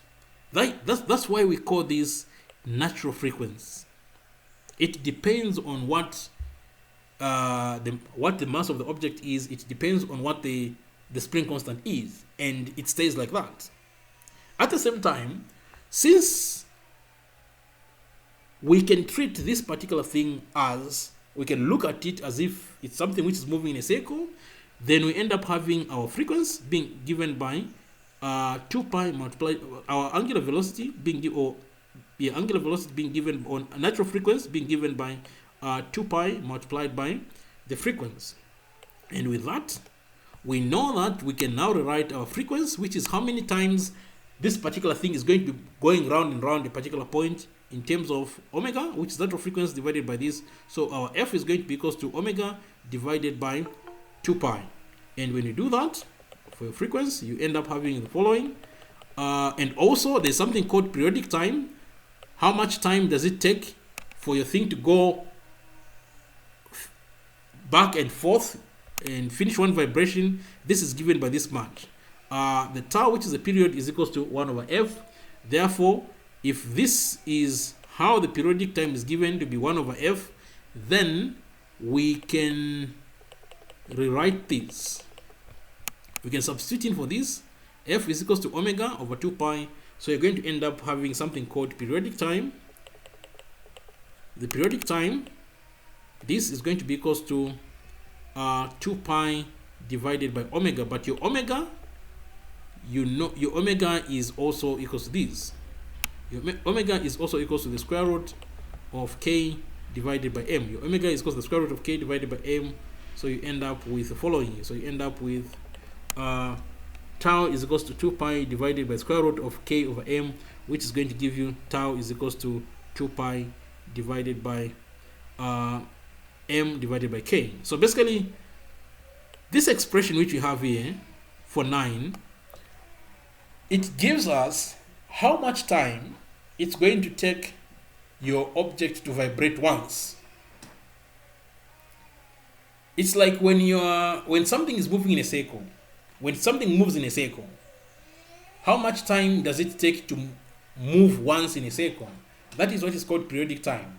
Speaker 1: That's why we call this natural frequency. It depends on what the mass of the object is. It depends on what the spring constant is, and it stays like that. At the same time, since we can treat this particular thing as, we can look at it as if it's something which is moving in a circle, then we end up having our frequency being given by 2 pi multiplied our angular velocity being angular velocity being given on a natural frequency being given by 2 pi multiplied by the frequency. And with that, we know that we can now rewrite our frequency, which is how many times this particular thing is going to be going round and round a particular point in terms of omega, which is natural frequency divided by this. So our f is going to be equals to omega divided by 2 pi. And when you do that for your frequency, you end up having the following. And also there's something called periodic time. How much time does it take for your thing to go back and forth and finish one vibration? This is given by this much. The tau, which is the period, is equals to 1 over f. Therefore, if this is how the periodic time is given to be 1 over f, then we can rewrite this. We can substitute in for this. F is equals to omega over 2 pi. So you're going to end up having something called periodic time. The periodic time, this is going to be equals to 2 pi divided by omega. But your omega, you know, your omega is also equals to this. Your omega is also equals to the square root of k divided by m. Your omega is equals to the square root of k divided by m. So you end up with the following. So you end up with tau is equals to 2 pi divided by square root of k over m, which is going to give you tau is equals to 2 pi divided by m divided by k. So basically, this expression which we have here for 9, it gives us how much time it's going to take your object to vibrate once. It's like when something is moving in a circle. When something moves in a circle, how much time does it take to move once in a circle? That is what is called periodic time.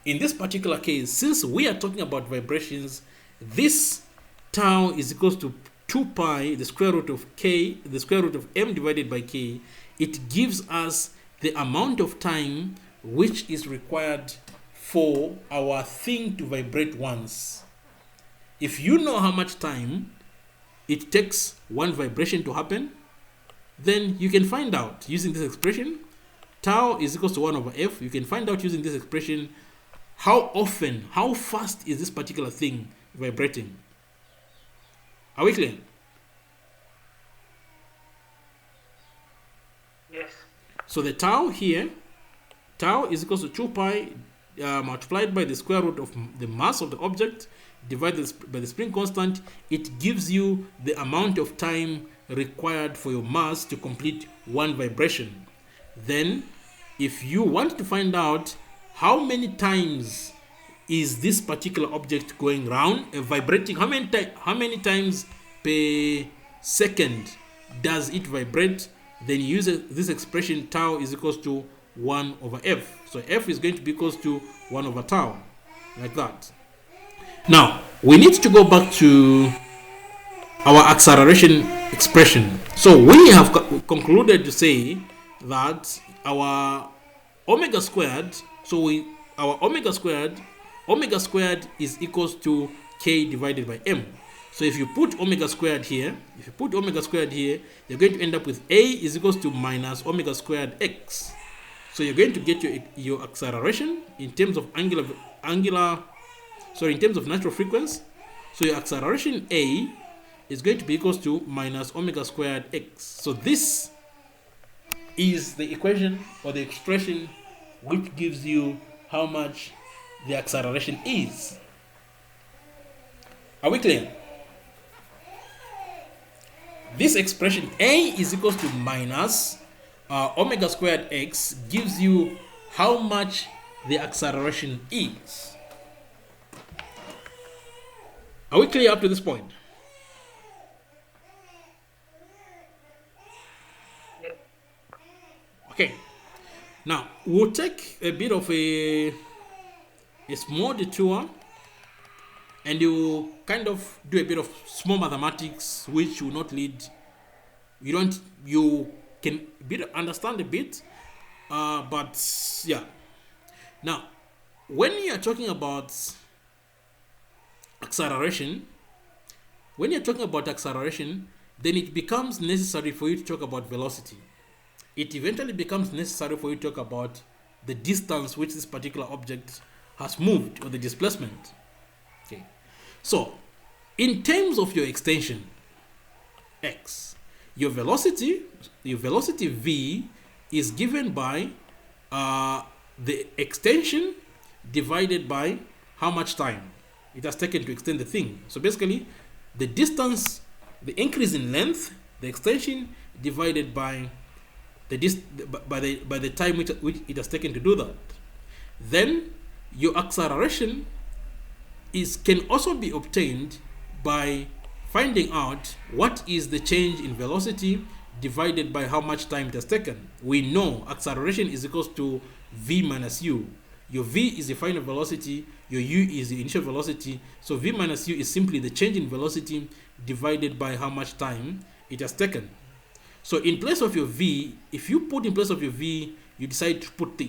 Speaker 1: In this particular case, since we are talking about vibrations, this tau is equals to 2 pi, the square root of k, the square root of m divided by k. It gives us the amount of time which is required for our thing to vibrate once. If you know how much time it takes one vibration to happen, then you can find out using this expression. Tau is equals to 1 over f. You can find out using this expression how often, how fast is this particular thing vibrating. Are we clear?
Speaker 3: Yes.
Speaker 1: So the tau here, tau is equals to 2 pi multiplied by the square root of the mass of the object divided by the spring constant. It gives you the amount of time required for your mass to complete one vibration. Then, if you want to find out how many times is this particular object going round, vibrating, how many times per second does it vibrate, then you use this expression tau is equals to 1 over f. So f is going to be equals to 1 over tau, like that. Now, we need to go back to our acceleration expression. So we have concluded to say that our omega squared, our omega squared is equals to k divided by m. So if you put omega squared here, you're going to end up with a is equals to minus omega squared x. So you're going to get your acceleration in terms of in terms of natural frequency. So your acceleration a is going to be equals to minus omega squared x. So this is the equation or the expression which gives you how much the acceleration is. Are we clear? This expression a is equals to minus omega squared x gives you how much the acceleration is. Are we clear up to this point? Okay. Now we'll take a bit of a small detour, and you kind of do a bit of small mathematics, which will not lead. You can understand a bit, but yeah. Now, when you are talking about acceleration, then it becomes necessary for you to talk about velocity. It eventually becomes necessary for you to talk about the distance which this particular object has moved, or the displacement. Okay. So, in terms of your extension x, your velocity v is given by the extension divided by how much time it has taken to extend the thing. So basically, the distance, the increase in length, the extension divided by by the time which it has taken to do that. Then your acceleration can also be obtained by finding out what is the change in velocity divided by how much time it has taken. We know acceleration is equals to v minus u. Your v is the final velocity, your u is the initial velocity, so v minus u is simply the change in velocity divided by how much time it has taken. So in place of your v, if you put in place of your v, you decide to put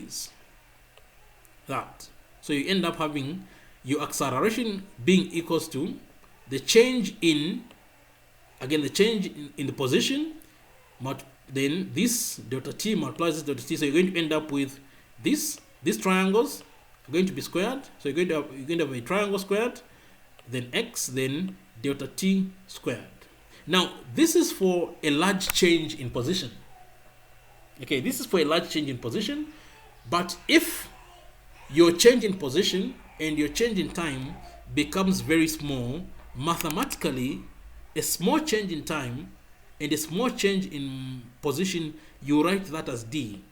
Speaker 1: that. So you end up having your acceleration being equals to the change in, again, the change in the position, then this delta t multiplies this delta t. So you're going to end up with these triangles are going to be squared. So you're going to have a triangle squared, then x, then delta t squared. Now, this is for a large change in position. Okay, this is for a large change in position. But if your change in position and your change in time becomes very small, mathematically, a small change in time and a small change in position, you write that as d.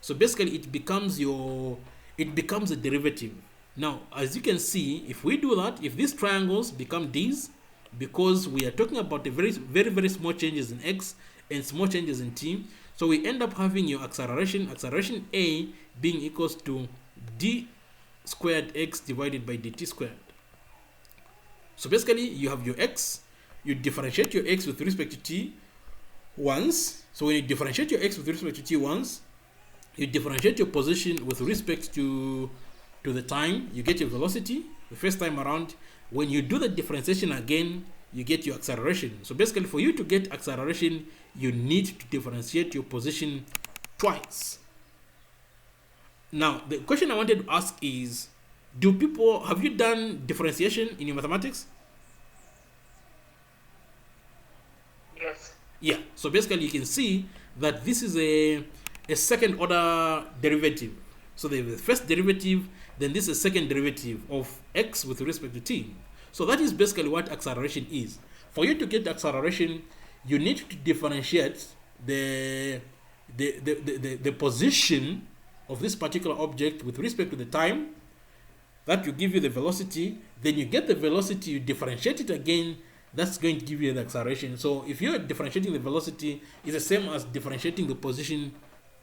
Speaker 1: So basically, it becomes a derivative. Now, as you can see, if we do that, if these triangles become d's, because we are talking about a very small changes in x and small changes in t, so we end up having your acceleration a being equals to d squared x divided by dt squared. So basically, you have your x, you differentiate your x with respect to t once. So when you differentiate your x with respect to t once, you differentiate your position with respect to the time, you get your velocity the first time around. When you do the differentiation again, you get your acceleration. So basically, for you to get acceleration, you need to differentiate your position twice. Now, the question I wanted to ask is, have you done differentiation in your mathematics?
Speaker 3: Yes.
Speaker 1: Yeah. So basically, you can see that this is a second order derivative. So the first derivative, then this is a second derivative of x with respect to t. So that is basically what acceleration is. For you to get acceleration, you need to differentiate the position of this particular object with respect to the time. That will give you the velocity. Then you get the velocity, you differentiate it again. That's going to give you the acceleration. So if you're differentiating the velocity, it's the same as differentiating the position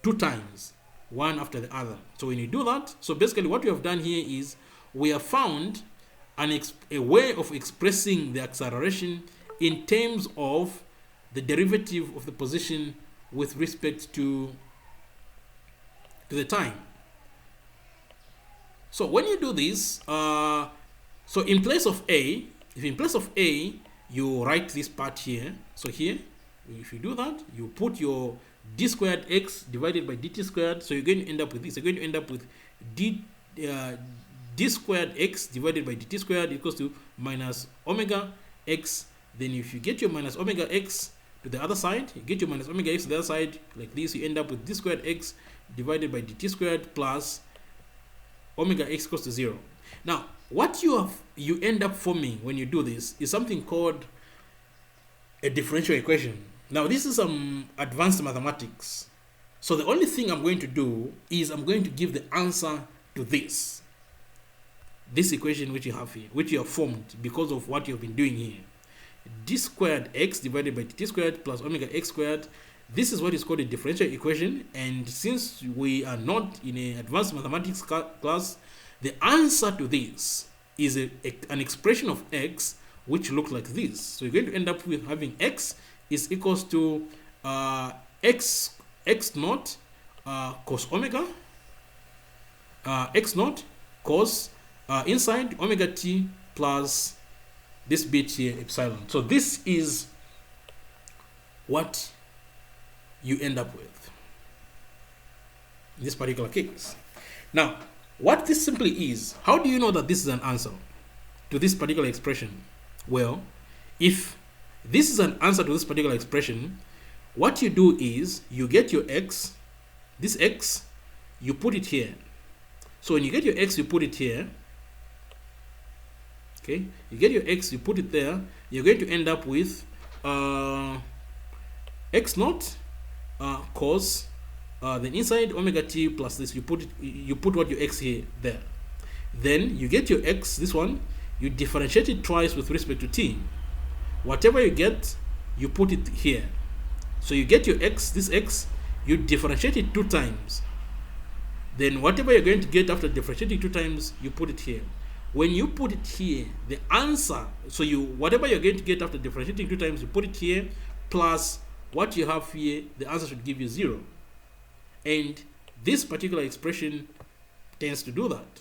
Speaker 1: 2 times, one after the other. So when you do that, so basically what we have done here is we have found a way of expressing the acceleration in terms of the derivative of the position with respect to the time. So when you do this, so in place of a, you write this part here. So here, if you do that, you put your d squared x divided by dt squared. So you're going to end up with this. You're going to end up with d squared x divided by dt squared equals to minus omega x. Then if you get your minus omega x to the other side, you get your minus omega x to the other side like this, you end up with d squared x divided by dt squared plus omega x equals to 0. Now, what you end up forming when you do this is something called a differential equation. Now, this is some advanced mathematics. So the only thing I'm going to do is I'm going to give the answer to this equation which you have here, which you have formed because of what you've been doing here. D squared x divided by dt squared plus omega x squared. This is what is called a differential equation, and since we are not in an advanced mathematics class, the answer to this is an expression of x which looks like this. So you're going to end up with having x is equals to x naught cos omega, x naught cos inside omega t plus this bit here epsilon. So this is what you end up with in this particular case. Now, what this simply is, how do you know that this is an answer to this particular expression? Well, if this is an answer to this particular expression, what you do is you get your x, this x, you put it here. So when you get your x, you put it here. Okay, you get your x, you put it there. You're going to end up with x naught cos then inside omega t plus this, you put what your x here there. Then you get your x, this one, you differentiate it twice with respect to t. Whatever you get, you put it here. So you get your x, this x, you differentiate it 2 times. Then whatever you're going to get after differentiating 2 times, you put it here. When you put it here, the answer, so whatever you're going to get after differentiating 2 times, you put it here, plus what you have here, the answer should give you 0. And this particular expression tends to do that.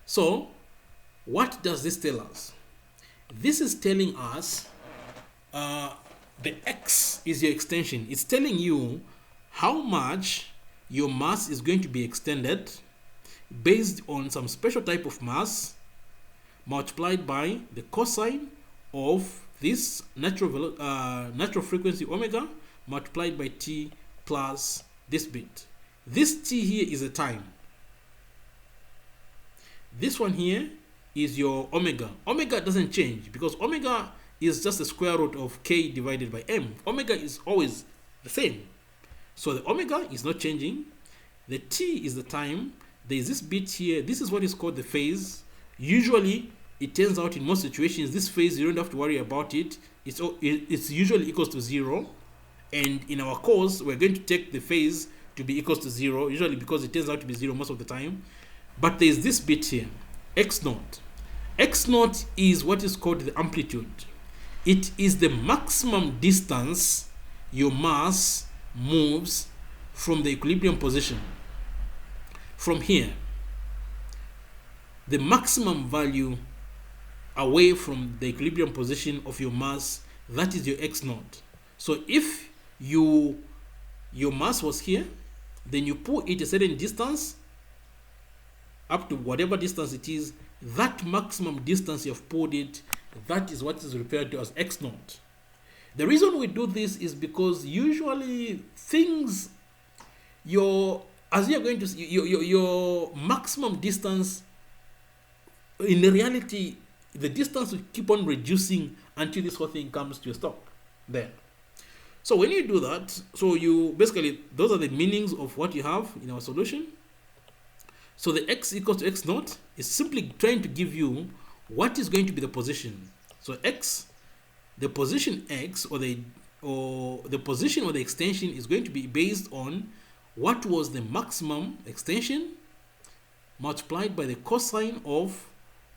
Speaker 1: So, what does this tell us? This is telling us the x is your extension. It's telling you how much your mass is going to be extended based on some special type of mass multiplied by the cosine of this natural frequency omega multiplied by t plus this bit. This t here is a time. This one here is your omega. Omega doesn't change because omega is just the square root of k divided by m. Omega is always the same. So the omega is not changing. The t is the time. There is this bit here. This is what is called the phase. Usually, it turns out in most situations, this phase, you don't have to worry about it. It's usually equals to 0. And in our course, we're going to take the phase to be equals to 0, usually because it turns out to be 0 most of the time. But there is this bit here, x naught. X naught is what is called the amplitude. It is the maximum distance your mass moves from the equilibrium position. From here, the maximum value away from the equilibrium position of your mass, that is your x naught. So if your mass was here, then you put it a certain distance up to whatever distance it is, that maximum distance you've pulled it, that is what is referred to as x naught. The reason we do this is because usually things, as you're going to see, your maximum distance, in reality, the distance will keep on reducing until this whole thing comes to a stop there. So when you do that, so you basically, those are the meanings of what you have in our solution. So the x equals to x naught is simply trying to give you what is going to be the position. So x, the position x, or the position or the extension is going to be based on what was the maximum extension multiplied by the cosine of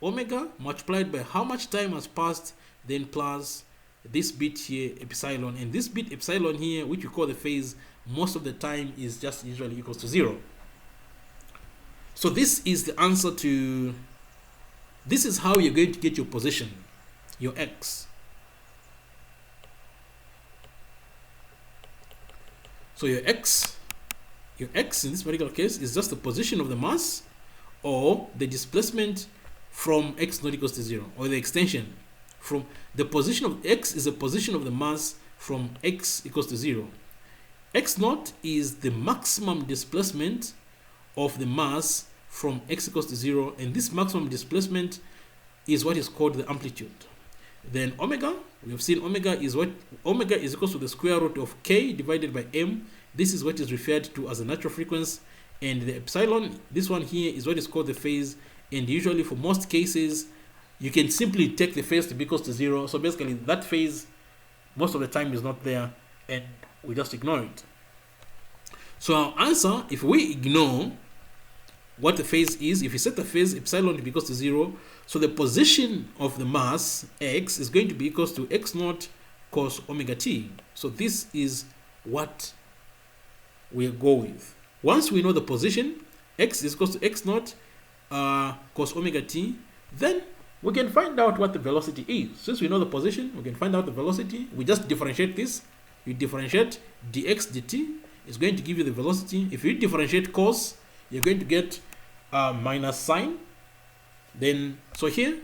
Speaker 1: omega multiplied by how much time has passed, then plus this bit here epsilon, and this bit epsilon here, which we call the phase, most of the time is just usually equals to 0. So this is the answer to, this is how you're going to get your position, your x. So your x in this particular case is just the position of the mass or the displacement from x not equals to 0, or the extension from the position of x is the position of the mass from x equals to 0. X naught is the maximum displacement of the mass from x equals to 0, and this maximum displacement is what is called the amplitude. Then omega, we have seen omega is equals to the square root of k divided by m. This is what is referred to as the natural frequency, and the epsilon, this one here, is what is called the phase, and usually for most cases you can simply take the phase to be equals to 0. So basically that phase most of the time is not there, and we just ignore it. So our answer, if we ignore what the phase is, if you set the phase epsilon to be equals to 0, so the position of the mass x is going to be equals to x naught cos omega t. So this is what we'll go with. Once we know the position, x is equals to x naught cos omega t, then we can find out what the velocity is. Since we know the position, we can find out the velocity. We just differentiate this. You differentiate dx dt is going to give you the velocity. If you differentiate cos, you're going to get minus sine. Then, so here,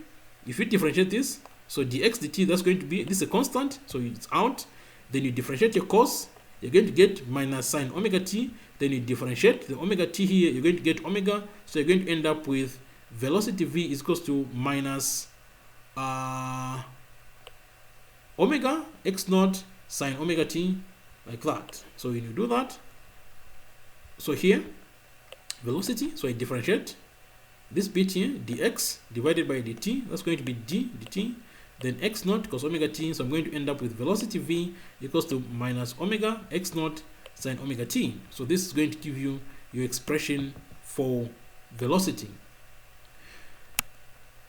Speaker 1: if you differentiate this, so dx dt, that's going to be, this is a constant, so it's out. Then you differentiate your cos, you're going to get minus sine omega t. Then you differentiate the omega t here, you're going to get omega. So you're going to end up with velocity v is equals to minus omega x naught sine omega t, like that. So when you do that, so here, velocity, so I differentiate this bit here, dx divided by dt, that's going to be d dt, then x naught cos omega t, so I'm going to end up with velocity v equals to minus omega x naught sine omega t. So this is going to give you your expression for velocity.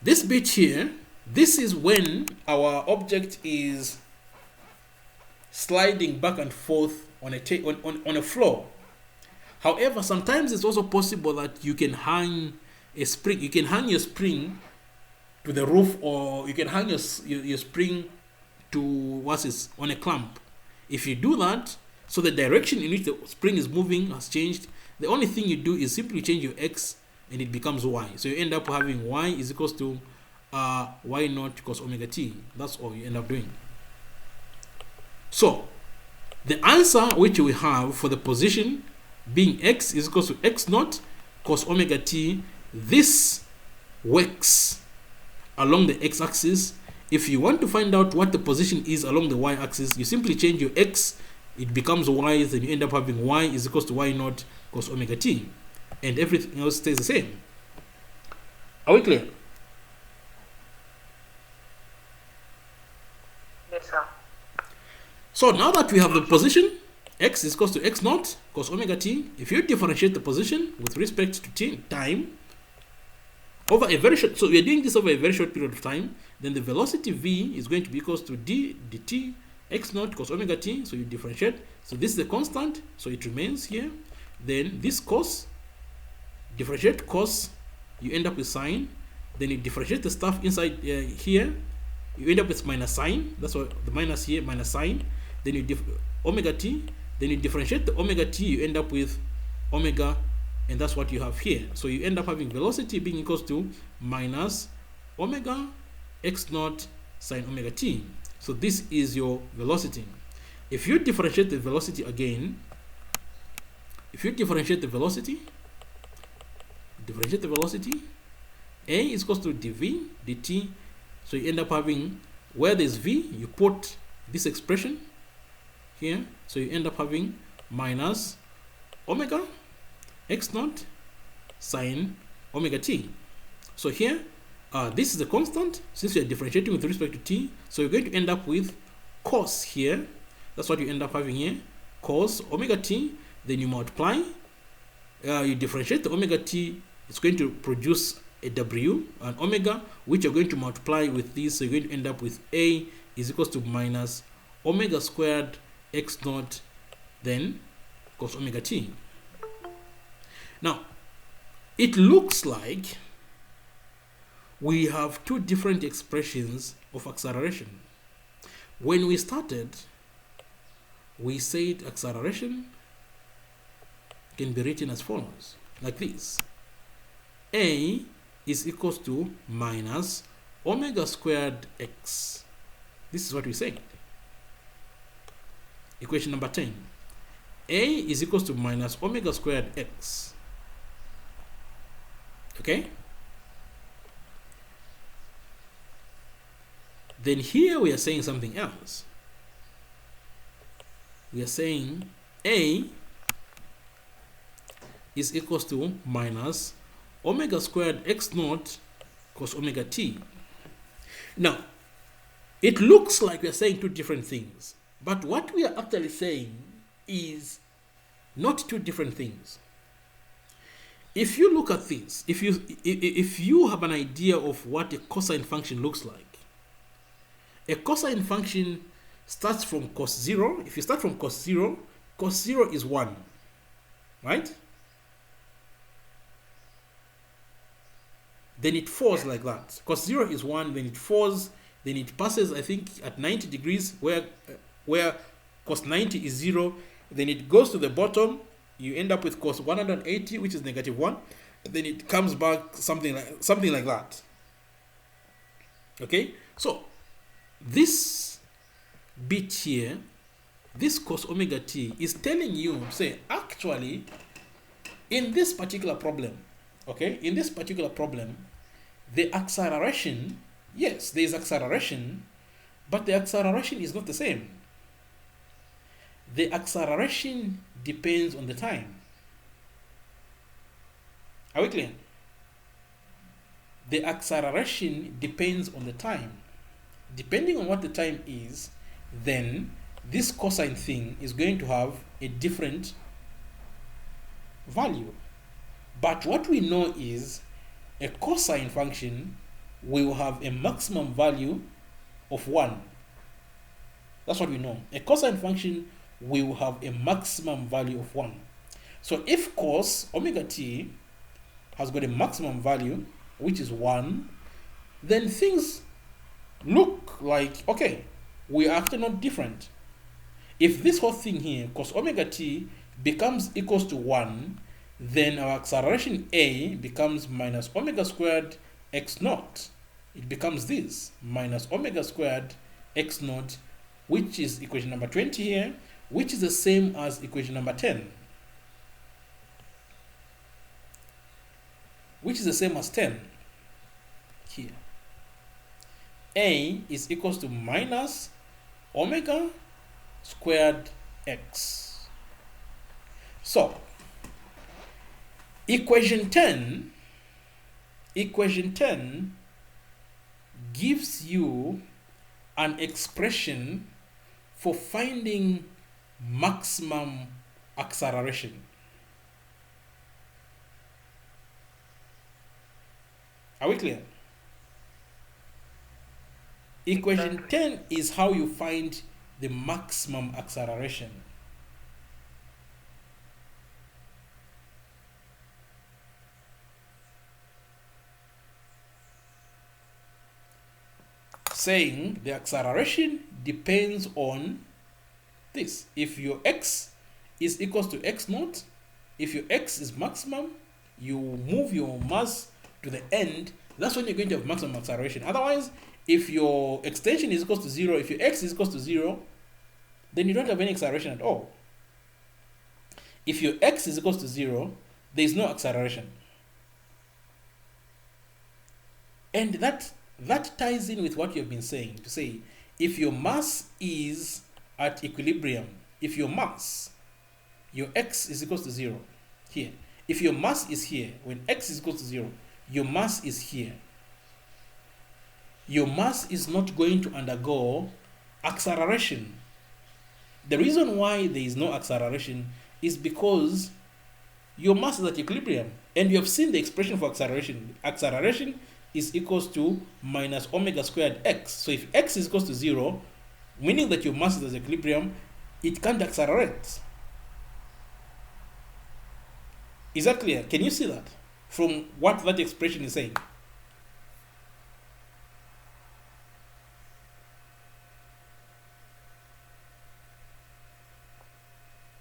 Speaker 1: This bit here, this is when our object is sliding back and forth on a floor. However, sometimes it's also possible that you can hang a spring. You can hang your spring to the roof, or you can hang your spring to on a clamp. If you do that, so the direction in which the spring is moving has changed. The only thing you do is simply change your x, and it becomes y. So you end up having y is equals to y naught cos omega t. That's all you end up doing. So the answer which we have for the position being x is equals to x naught cos omega t, this works along the x-axis. If you want to find out what the position is along the y-axis, you simply change your x, it becomes y, then you end up having y is equals to y naught cos omega t, and everything else stays the same. Are we clear?
Speaker 3: Yes, sir.
Speaker 1: So now that we have the position, x is equals to x naught cos omega t, if you differentiate the position with respect to time over a very short, so we are doing this over a very short period of time, then the velocity v is going to be equals to d dt x naught cos omega t. So you differentiate, so this is a constant, so it remains here. Then this cos, differentiate cos, you end up with sine. Then you differentiate the stuff inside here, you end up with minus sine. That's why the minus here, minus sine. Then you omega t, then you differentiate the omega t, you end up with omega, and that's what you have here. So you end up having velocity being equals to minus omega x naught sine omega t. So this is your velocity. If you differentiate the velocity again, if you differentiate the velocity, a is equals to dv dt. So you end up having, where there's v, you put this expression here. So you end up having minus omega x naught sine omega t. So here, this is a constant, since we are differentiating with respect to t. So you're going to end up with cos here. That's what you end up having here, cos omega t. Then you multiply, you differentiate the omega t, it's going to produce a w, an omega, which you're going to multiply with this. So you're going to end up with a is equals to minus omega squared x naught, then cos omega t. Now, it looks like we have two different expressions of acceleration. When we started, we said acceleration can be written as follows, like this. A is equals to minus omega squared x. This is what we said. Equation number 10. A is equals to minus omega squared x. Okay? Then here we are saying something else. We are saying A is equals to minus omega squared x naught cos omega t. Now, it looks like we are saying two different things. But what we are actually saying is not two different things. If you look at this, if you have an idea of what a cosine function looks like, a cosine function starts from cos 0. If you start from cos 0 is 1, right? Then it falls like that. Cos 0 is 1, then it falls, then it passes, I think, at 90 degrees, where cos 90 is 0, then it goes to the bottom, you end up with cos 180, which is -1, then it comes back something like that. Okay? So, this bit here, this cos omega t, is telling you, say, actually, in this particular problem, okay, in this particular problem, the acceleration, yes, there is acceleration, but the acceleration is not the same. The acceleration depends on the time. Are we clear? The acceleration depends on the time. Depending on what the time is, then this cosine thing is going to have a different value. But what we know is a cosine function will have a maximum value of 1. That's what we know. A cosine function will have a maximum value of 1. So if cos omega t has got a maximum value, which is 1, then things look like, okay, we are actually not different. If this whole thing here, cos omega t, becomes equals to 1, then our acceleration a becomes minus omega squared x naught. It becomes this, minus omega squared x naught, which is equation number 20 here, which is the same as equation number 10. Which is the same as 10 here. A is equals to minus omega squared x. So, equation 10 gives you an expression for finding maximum acceleration. Are we clear? Equation 10 is how you find the maximum acceleration. Saying the acceleration depends on this. If your x is equals to x naught, if your x is maximum, you move your mass to the end, that's when you're going to have maximum acceleration. Otherwise, if your extension is equals to 0, if your x is equals to 0, then you don't have any acceleration at all. If your x is equals to 0, there is no acceleration. And that ties in with what you've been saying, to say, if your mass is at equilibrium, if your mass, your x is equals to 0 here, if your mass is here, when x is equals to 0, your mass is here, your mass is not going to undergo acceleration. The reason why there is no acceleration is because your mass is at equilibrium, and you have seen the expression for acceleration. Acceleration is equals to minus omega squared x. So if x is equals to 0, meaning that your mass is at equilibrium, it can't accelerate. Is that clear? Can you see that from what that expression is saying?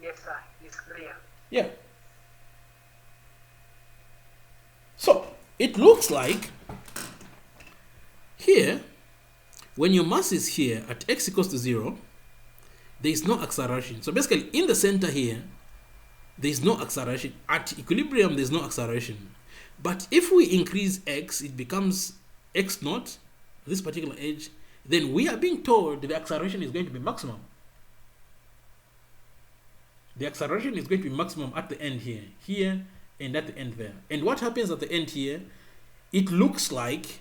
Speaker 3: Yes, sir. It's clear.
Speaker 1: Yeah. So it looks like here, when your mass is here at x equals to 0, there is no acceleration. So basically, in the center here, there is no acceleration. At equilibrium, there is no acceleration. But if we increase x, it becomes x naught, this particular edge, then we are being told the acceleration is going to be maximum. The acceleration is going to be maximum at the end here, and at the end there. And what happens at the end here, it looks like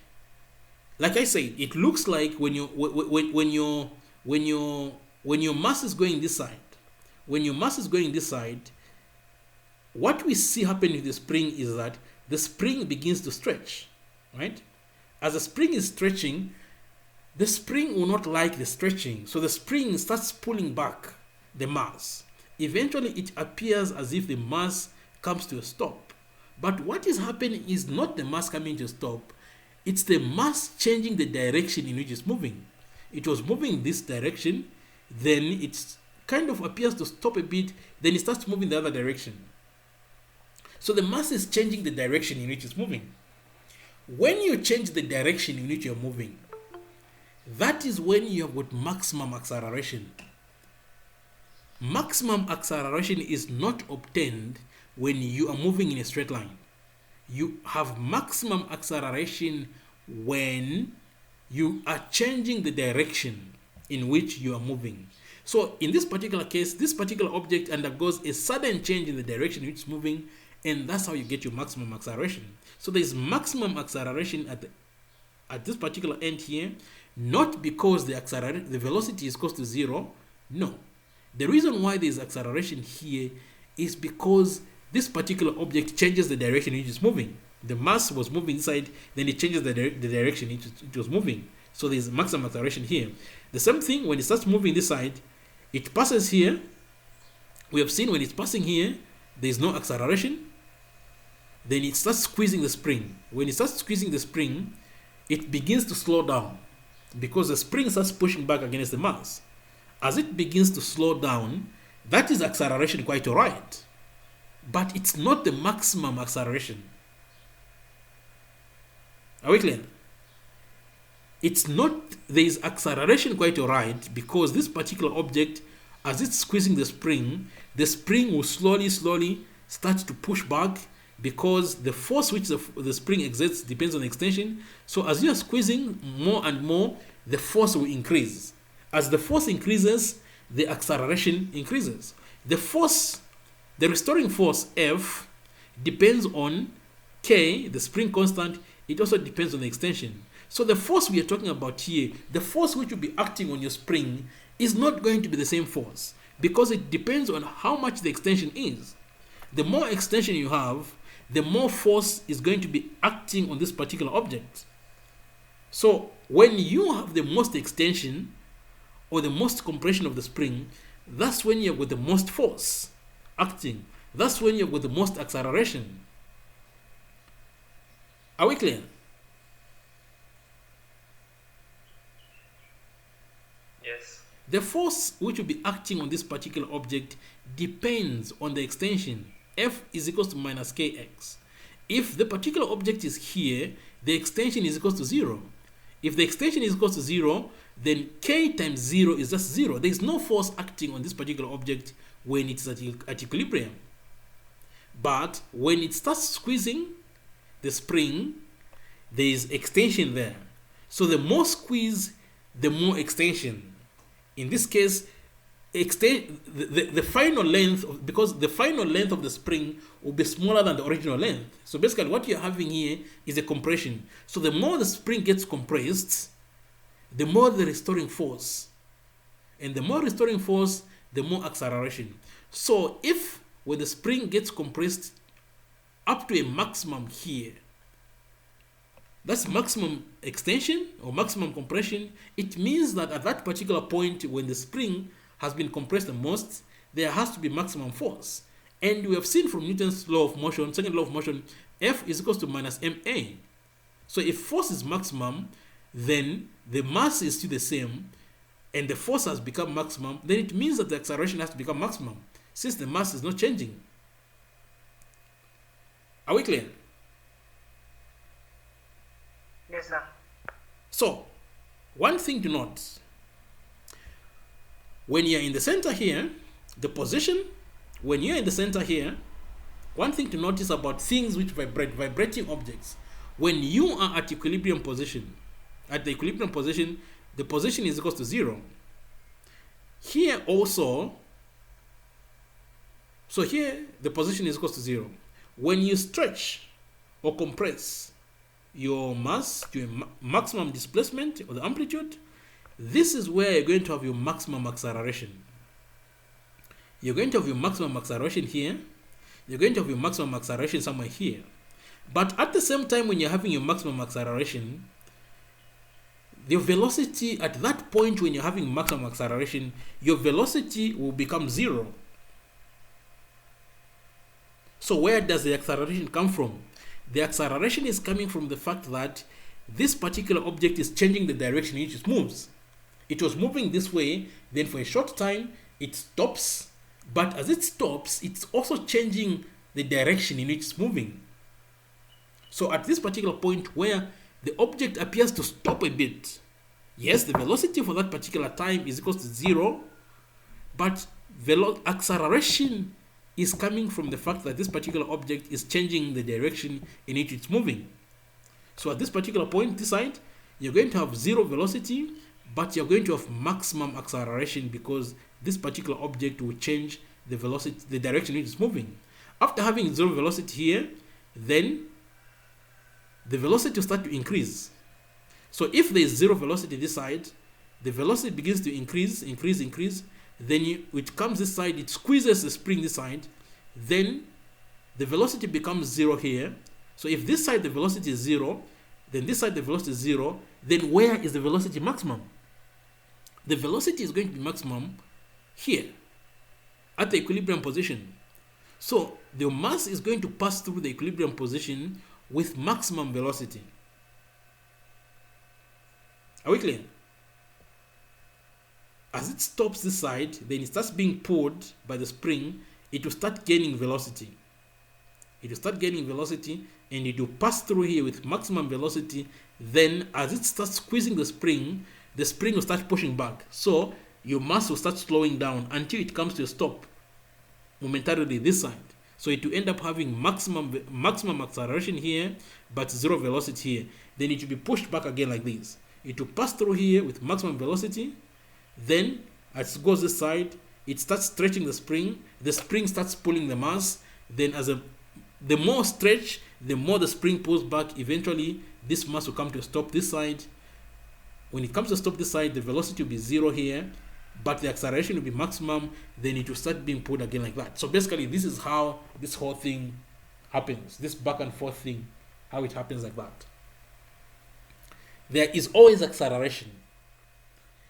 Speaker 1: I said, it looks like when your when your mass is going this side, what we see happening with the spring is that the spring begins to stretch, right? As the spring is stretching, the spring will not like the stretching, so the spring starts pulling back the mass. Eventually, it appears as if the mass comes to a stop. But what is happening is not the mass coming to a stop, it's the mass changing the direction in which it's moving. It was moving in this direction, then it kind of appears to stop a bit, then it starts moving the other direction. So the mass is changing the direction in which it's moving. When you change the direction in which you're moving, that is when you have got maximum acceleration. Maximum acceleration is not obtained when you are moving in a straight line. You have maximum acceleration when you are changing the direction in which you are moving. So in this particular case, this particular object undergoes a sudden change in the direction in which it's moving, and that's how you get your maximum acceleration. So there is maximum acceleration at this particular end here, not because the velocity is close to zero. No. The reason why there is acceleration here is because this particular object changes the direction in which it's moving. The mass was moving inside, then it changes the direction it was moving. So there is maximum acceleration here. The same thing when it starts moving this side, it passes here. We have seen when it's passing here, there is no acceleration. Then it starts squeezing the spring. When it starts squeezing the spring, it begins to slow down because the spring starts pushing back against the mass. As it begins to slow down, that is acceleration quite alright. But it's not the maximum acceleration. Are we clear? It's not, there is acceleration quite alright because this particular object, as it's squeezing the spring will slowly start to push back because the force which the spring exerts depends on the extension. So as you are squeezing more and more, the force will increase. As the force increases, the acceleration increases. The restoring force F depends on K, the spring constant. It also depends on the extension. So the force we are talking about here, the force which will be acting on your spring is not going to be the same force because it depends on how much the extension is. The more extension you have, the more force is going to be acting on this particular object. So when you have the most extension or the most compression of the spring, that's when you've got the most force acting. That's when you've got the most acceleration. Are we clear?
Speaker 2: Yes.
Speaker 1: The force which will be acting on this particular object depends on the extension. F is equals to minus kx. If the particular object is here, the extension is equals to 0. If the extension is equals to 0, then k times 0 is just 0. There is no force acting on this particular object when it's at equilibrium. But when it starts squeezing the spring, there is extension there. So the more squeeze, the more extension. In this case, the final length, because the final length of the spring will be smaller than the original length. So basically what you're having here is a compression. So the more the spring gets compressed, the more the restoring force. And the more restoring force, the more acceleration. So if when the spring gets compressed up to a maximum here, that's maximum extension or maximum compression, it means that at that particular point when the spring has been compressed the most, there has to be maximum force. And we have seen from Newton's law of motion, second law of motion, F is equals to minus ma. So if force is maximum, then the mass is still the same, and the force has become maximum, then it means that the acceleration has to become maximum, since the mass is not changing. Are we clear?
Speaker 3: Yes, sir.
Speaker 1: So, one thing to note, when you're in the center here, the position, when you're in the center here, one thing to notice about things which vibrate, vibrating objects, when you are at equilibrium position, at the equilibrium position, the position is equal to 0. Here also, so here the position is equal to 0. When you stretch or compress your mass to a maximum displacement or the amplitude, This is where you're going to have your maximum acceleration. You're going to have your maximum acceleration here. You're going to have your maximum acceleration somewhere here. But at the same time, when you're having your maximum acceleration, the velocity at that point when you're having maximum acceleration, your velocity will become 0. So where does the acceleration come from? The acceleration is coming from the fact that this particular object is changing the direction in which it moves. It was moving this way, then for a short time it stops, but as it stops, it's also changing the direction in which it's moving. So at this particular point where the object appears to stop a bit, yes, the velocity for that particular time is equal to 0, but acceleration is coming from the fact that this particular object is changing the direction in which it's moving. So at this particular point, this side, you're going to have 0 velocity, but you're going to have maximum acceleration because this particular object will change the velocity, the direction in which it's moving. After having 0 velocity here, then the velocity will start to increase. So if there is 0 velocity this side, the velocity begins to increase. Then it comes this side, it squeezes the spring this side, then the velocity becomes 0 here. So if this side the velocity is 0, then this side the velocity is 0, then where is the velocity maximum? The velocity is going to be maximum here at the equilibrium position. So the mass is going to pass through the equilibrium position with maximum velocity. Are we clear? As it stops this side, then it starts being pulled by the spring, it will start gaining velocity. It will start gaining velocity and it will pass through here with maximum velocity. Then as it starts squeezing the spring will start pushing back. So your mass will start slowing down until it comes to a stop momentarily this side. So it will end up having maximum acceleration here, but 0 velocity here. Then it will be pushed back again like this. It will pass through here with maximum velocity. Then as it goes this side, it starts stretching the spring starts pulling the mass. Then the more stretch, the more the spring pulls back. Eventually this mass will come to a stop this side. When it comes to stop this side, the velocity will be 0 here, but the acceleration will be maximum. Then it will start being pulled again like that. So basically this is how this whole thing happens, this back and forth thing, how it happens like that. There is always acceleration.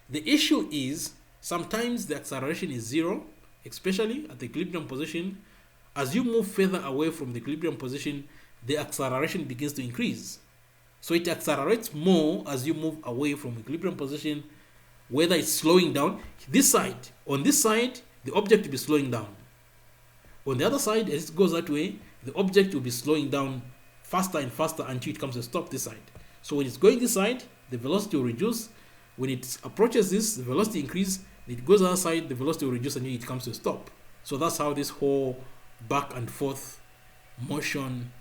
Speaker 1: The issue is sometimes the acceleration is 0, especially at the equilibrium position. As you move further away from the equilibrium position, the acceleration begins to increase. So it accelerates more as you move away from equilibrium position, whether it's slowing down. On this side, the object will be slowing down. On the other side, as it goes that way, the object will be slowing down faster and faster until it comes to stop this side. So when it's going this side, the velocity will reduce. When it approaches this, the velocity increases. It goes other side, the velocity will reduce until it comes to a stop. So that's how this whole back and forth motion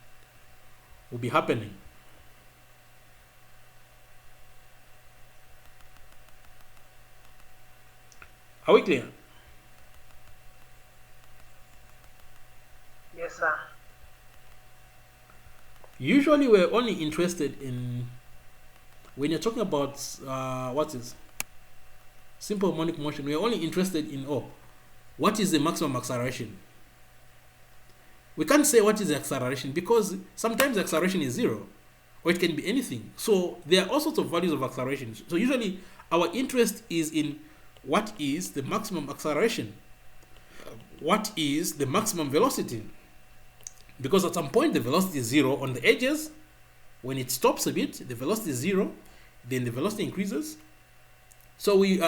Speaker 1: will be happening. Are we clear?
Speaker 3: Yes, sir.
Speaker 1: Usually we're only interested in, when you're talking about simple harmonic motion, we're only interested in what is the maximum acceleration. We can't say what is the acceleration because sometimes the acceleration is 0 or it can be anything. So there are all sorts of values of acceleration. So usually our interest is in what is the maximum acceleration, what is the maximum velocity, because at some point the velocity is 0 on the edges. When it stops a bit, the velocity is 0, then the velocity increases. So we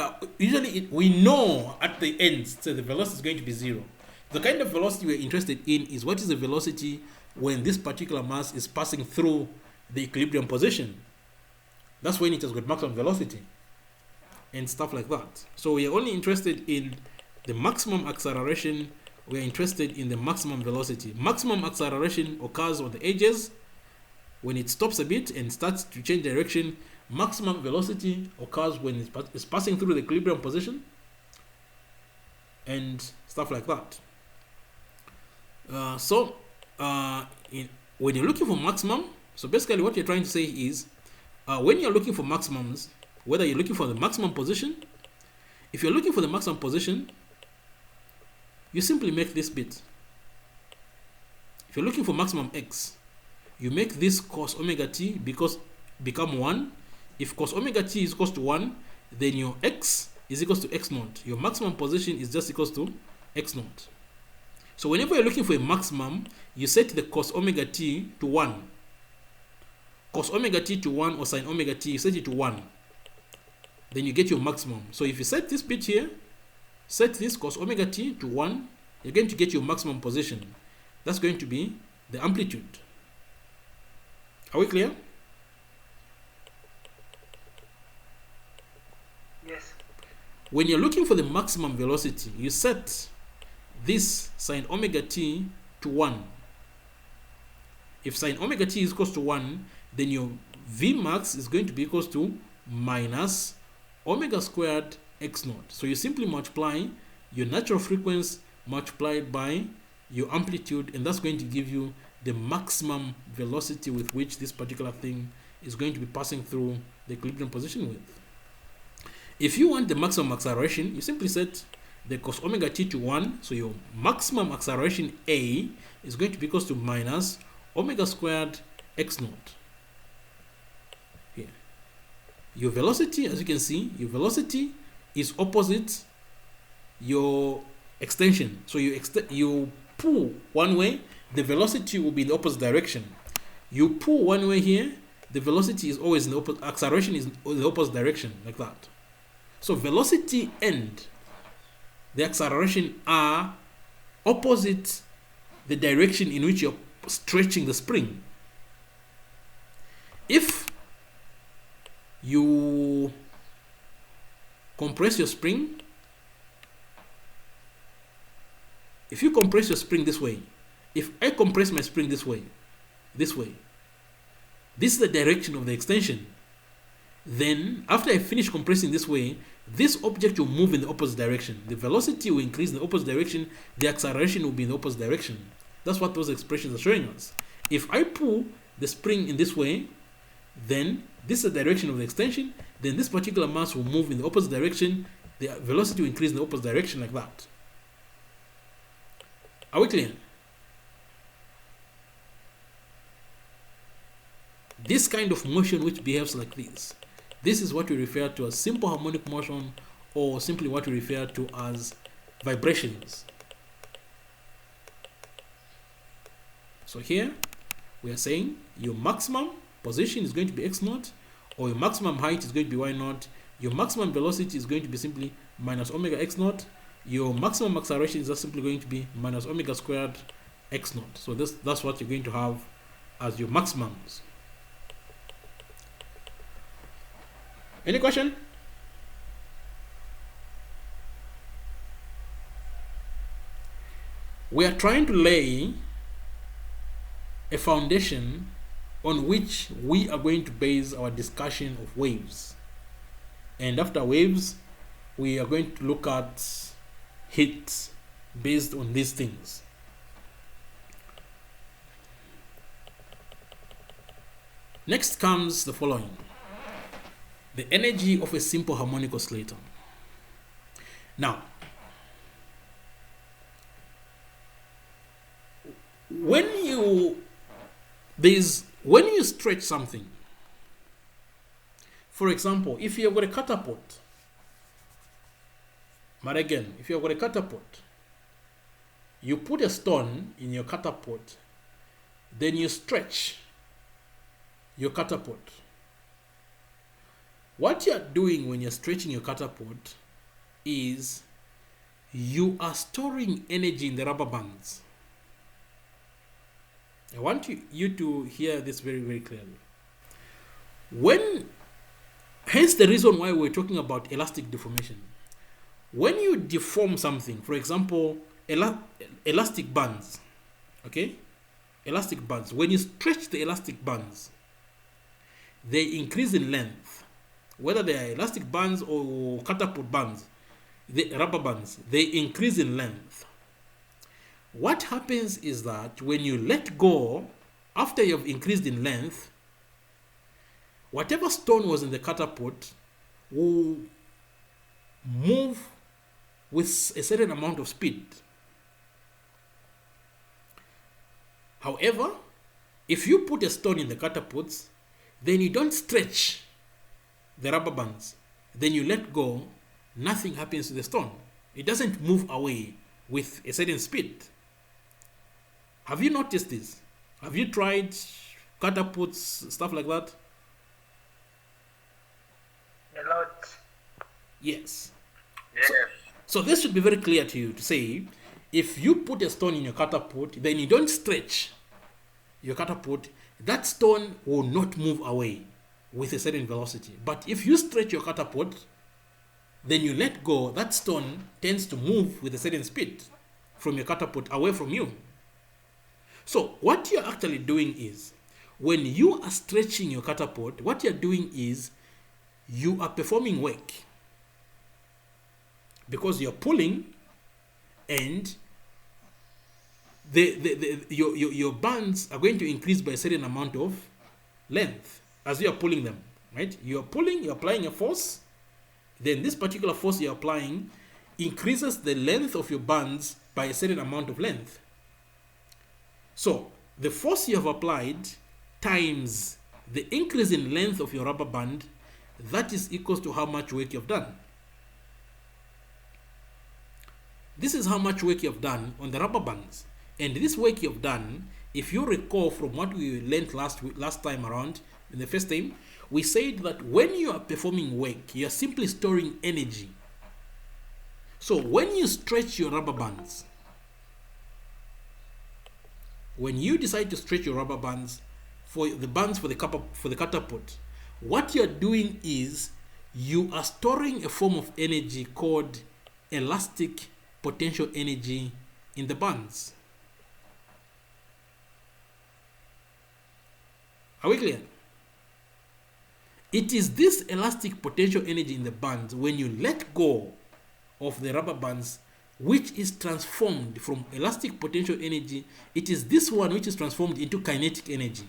Speaker 1: know at the end, so the velocity is going to be 0. The kind of velocity we're interested in is what is the velocity when this particular mass is passing through the equilibrium position. That's when it has got maximum velocity and stuff like that. So we are only interested in the maximum acceleration. We are interested in the maximum velocity. Maximum acceleration occurs on the edges when it stops a bit and starts to change direction. Maximum velocity occurs when it's passing through the equilibrium position and stuff like that. When you're looking for maximum, so basically what you're trying to say is when you're looking for maximums, whether you're looking for the maximum position. If you're looking for the maximum position, you simply make this bit. If you're looking for maximum x, you make this cos omega t become 1. If cos omega t is equals to 1, then your x is equals to x naught. Your maximum position is just equals to x naught. So whenever you're looking for a maximum, you set the cos omega t to 1. Cos omega t to 1 or sin omega t, you set it to 1. Then you get your maximum. So if you set this bit here, set this cos omega t to 1, you're going to get your maximum position. That's going to be the amplitude. Are we clear?
Speaker 3: Yes.
Speaker 1: When you're looking for the maximum velocity, you set this sin omega t to 1. If sin omega t is equals to 1, then your V max is going to be equals to minus omega squared x naught. So you simply multiply your natural frequency multiplied by your amplitude, and that's going to give you the maximum velocity with which this particular thing is going to be passing through the equilibrium position with. If you want the maximum acceleration, you simply set the cos omega t to 1. So your maximum acceleration A is going to be equals to minus omega squared x naught. Here. Your velocity, as you can see, your velocity is opposite your extension. So you pull one way, the velocity will be in the opposite direction. You pull one way here, the velocity is always in the opposite, acceleration is in the opposite direction, like that. So velocity and the acceleration are opposite the direction in which you're stretching the spring. If you compress your spring, if you compress your spring this way, if I compress my spring this way, this is the direction of the extension. Then after I finish compressing this way, this object will move in the opposite direction. The velocity will increase in the opposite direction, the acceleration will be in the opposite direction. That's what those expressions are showing us. If I pull the spring in this way, then this is the direction of the extension, then this particular mass will move in the opposite direction, the velocity will increase in the opposite direction, like that. Are we clear? This kind of motion which behaves like this is what we refer to as simple harmonic motion, or simply what we refer to as vibrations. So here we are saying your maximum position is going to be x naught, or your maximum height is going to be y naught. Your maximum velocity is going to be simply minus omega x naught. Your maximum acceleration is just simply going to be minus omega squared x naught. So that's what you're going to have as your maximums. Any question? We are trying to lay a foundation on which we are going to base our discussion of waves. And after waves, we are going to look at heat based on these things. Next comes the following: the energy of a simple harmonic oscillator. Now, when you stretch something, for example, if you've got a catapult, but again, if you've got a catapult, you put a stone in your catapult, then you stretch your catapult. What you are doing when you're stretching your catapult is you are storing energy in the rubber bands. I want you to hear this very, very clearly. Hence the reason why we're talking about elastic deformation. When you deform something, for example, elastic bands, okay? Elastic bands. When you stretch the elastic bands, they increase in length. Whether they are elastic bands or catapult bands, the rubber bands, they increase in length. What happens is that when you let go, after you've increased in length, whatever stone was in the catapult will move with a certain amount of speed. However, if you put a stone in the catapults, then you don't stretch the rubber bands, then you let go, nothing happens to the stone. It doesn't move away with a certain speed. Have you noticed this? Have you tried catapults, stuff like that?
Speaker 3: A lot.
Speaker 1: Yes.
Speaker 2: Yes.
Speaker 1: So this should be very clear to you to say, if you put a stone in your catapult, then you don't stretch your catapult, that stone will not move away with a certain velocity. But if you stretch your catapult, then you let go, that stone tends to move with a certain speed from your catapult away from you. So what you're actually doing is, when you are stretching your catapult, what you're doing is you are performing work, because you're pulling and your bands are going to increase by a certain amount of length as you are pulling them, right? You're pulling, you're applying a force, then this particular force you're applying increases the length of your bands by a certain amount of length. So the force you have applied times the increase in length of your rubber band, that is equals to how much work you've done. This is how much work you've done on the rubber bands. And this work you've done, if you recall from what we learned last time around, in the first time, we said that when you are performing work, you are simply storing energy. So when you stretch your rubber bands, when you decide to stretch your rubber bands for the catapult, what you're doing is you are storing a form of energy called elastic potential energy in the bands. Are we clear? It is this elastic potential energy in the bands, when you let go of the rubber bands, which is transformed from elastic potential energy. It is this one which is transformed into kinetic energy.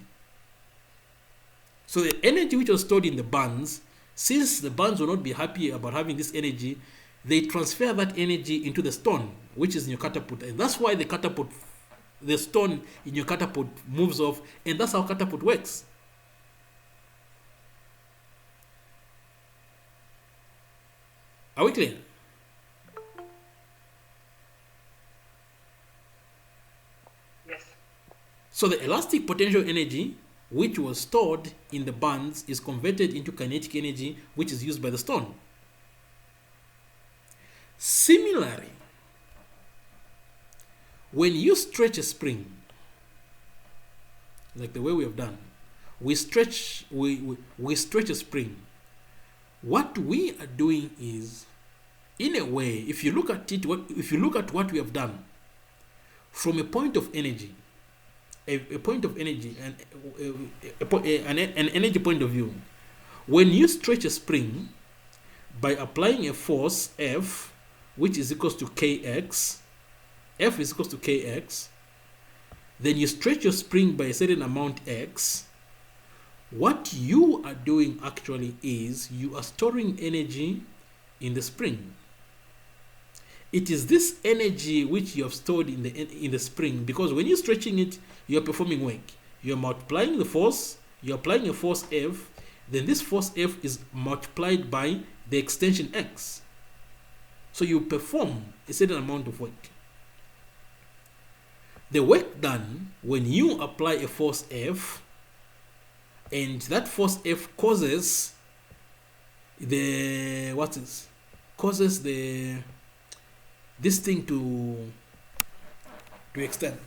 Speaker 1: So the energy which was stored in the bands, since the bands will not be happy about having this energy, they transfer that energy into the stone, which is in your catapult. And that's why the stone in your catapult moves off, and that's how catapult works. Are we clear?
Speaker 3: Yes.
Speaker 1: So the elastic potential energy which was stored in the bands is converted into kinetic energy, which is used by the stone. Similarly, when you stretch a spring, like the way we have done, we stretch a spring. What we are doing is, in a way, if you look at what we have done from a point of energy, an energy point of view, when you stretch a spring by applying a force F, which is equals to kx, F is equals to kx, then you stretch your spring by a certain amount x. What you are doing actually is you are storing energy in the spring. It is this energy which you have stored in the spring, because when you're stretching it, you are performing work. You are multiplying the force, you are applying a force F, then this force F is multiplied by the extension x. So you perform a certain amount of work. The work done when you apply a force F, and that force F causes this thing to extend,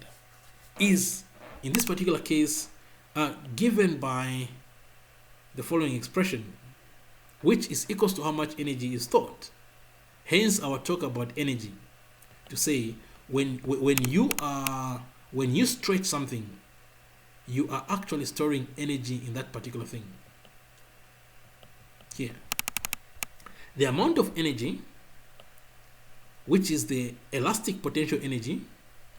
Speaker 1: is in this particular case given by the following expression, which is equals to how much energy is stored. Hence our talk about energy, to say when you stretch something, you are actually storing energy in that particular thing. Here, the amount of energy, which is the elastic potential energy,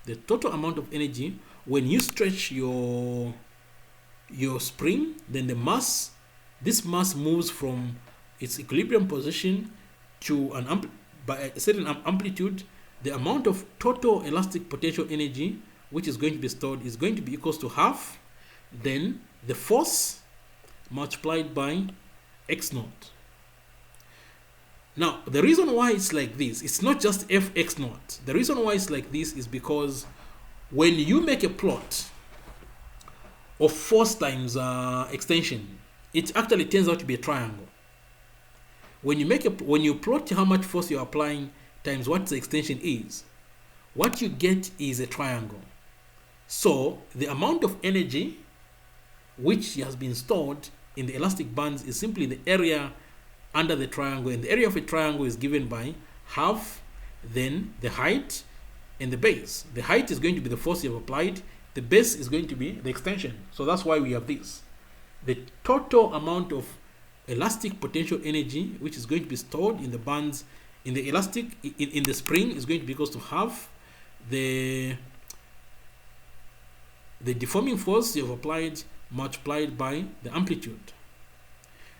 Speaker 1: the total amount of energy when you stretch your spring, then this mass moves from its equilibrium position to by a certain amplitude, the amount of total elastic potential energy which is going to be stored is going to be equals to half then the force multiplied by x naught. Now, the reason why it's like this, it's not just fx naught. The reason why it's like this is because when you make a plot of force times extension, it actually turns out to be a triangle. When you plot how much force you're applying times what the extension is, what you get is a triangle. So the amount of energy which has been stored in the elastic bands is simply the area under the triangle, and the area of a triangle is given by half then the height and the base. The height is going to be the force you have applied, the base is going to be the extension. So that's why we have this. The total amount of elastic potential energy which is going to be stored in the bands in the elastic in the spring is going to be equals to half the deforming force you have applied multiplied by the amplitude.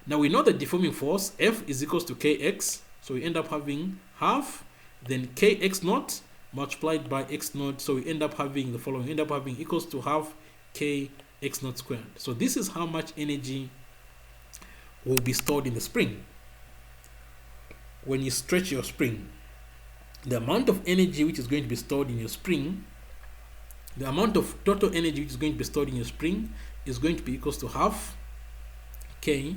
Speaker 1: Now we know that deforming force F is equals to kx, so we end up having half then kx naught multiplied by x naught, so we end up having the following, end up having equals to half kx naught squared. So this is how much energy will be stored in the spring. When you stretch your spring, the amount of energy which is going to be stored in your spring, the amount of total energy which is going to be stored in your spring is going to be equals to half k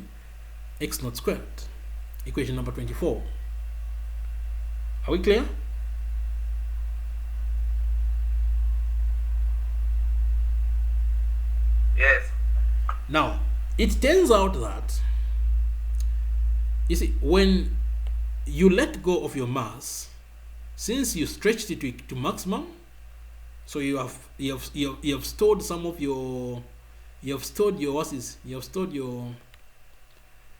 Speaker 1: x naught squared. Equation number 24. Are we clear?
Speaker 3: Yes.
Speaker 1: Now, it turns out that, you see, when you let go of your mass, since you stretched it to maximum, so you have stored some of your, you have stored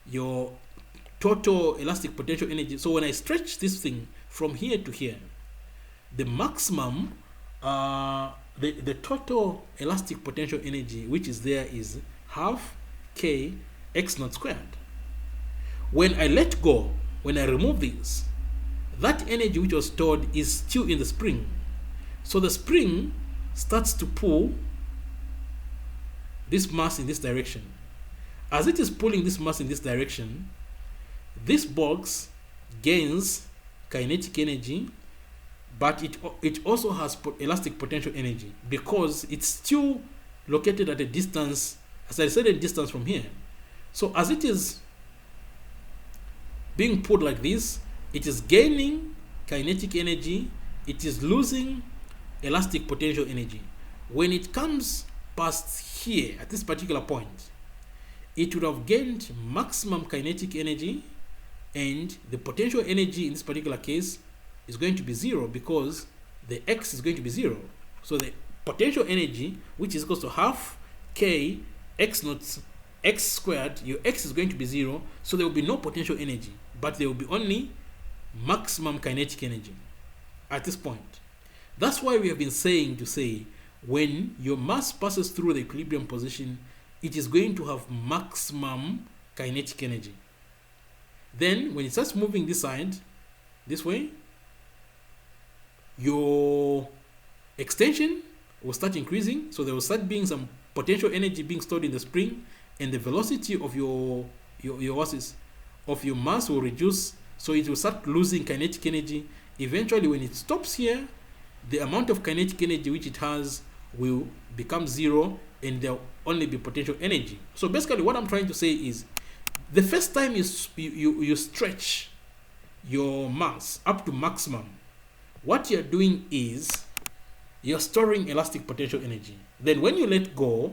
Speaker 1: your total elastic potential energy. So when I stretch this thing from here to here, the maximum the total elastic potential energy which is there is half k x naught squared. When I let go, when I remove this, that energy which was stored is still in the spring. So the spring starts to pull this mass in this direction. As it is pulling this mass in this direction, this box gains kinetic energy, but it also has elastic potential energy because it's still located at a distance, as I said, a distance from here. So as it is being pulled like this, it is gaining kinetic energy, it is losing elastic potential energy. When it comes past here at this particular point, it would have gained maximum kinetic energy, and the potential energy in this particular case is going to be 0 because the x is going to be 0. So the potential energy, which is equal to half k x naught x squared, your x is going to be 0, so there will be no potential energy, but there will be only maximum kinetic energy at this point. That's why we have been saying to say when your mass passes through the equilibrium position, it is going to have maximum kinetic energy. Then when it starts moving this side, this way, your extension will start increasing, so there will start being some potential energy being stored in the spring, and the velocity of your mass will reduce, so it will start losing kinetic energy. Eventually, when it stops here, the amount of kinetic energy which it has will become 0, and there will only be potential energy. So basically what I'm trying to say is, the first time you stretch your mass up to maximum, what you're doing is you're storing elastic potential energy. Then when you let go,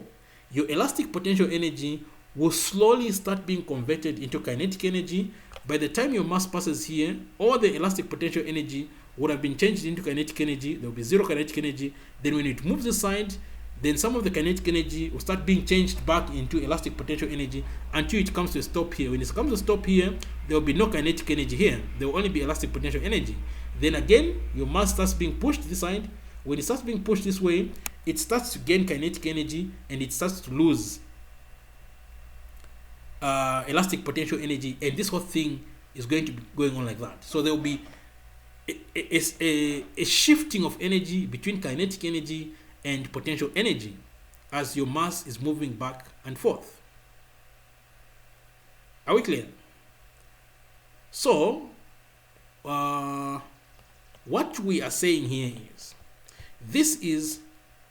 Speaker 1: your elastic potential energy will slowly start being converted into kinetic energy. By the time your mass passes here, all the elastic potential energy would have been changed into kinetic energy. There will be 0 kinetic energy. Then when it moves aside, then some of the kinetic energy will start being changed back into elastic potential energy until it comes to a stop here. When it comes to a stop here, there will be no kinetic energy here. There will only be elastic potential energy. Then again, your mass starts being pushed this side. When it starts being pushed this way, it starts to gain kinetic energy and it starts to lose elastic potential energy, and this whole thing is going to be going on like that. So there will be a shifting of energy between kinetic energy and potential energy as your mass is moving back and forth. Are we clear? So what we are saying here is this is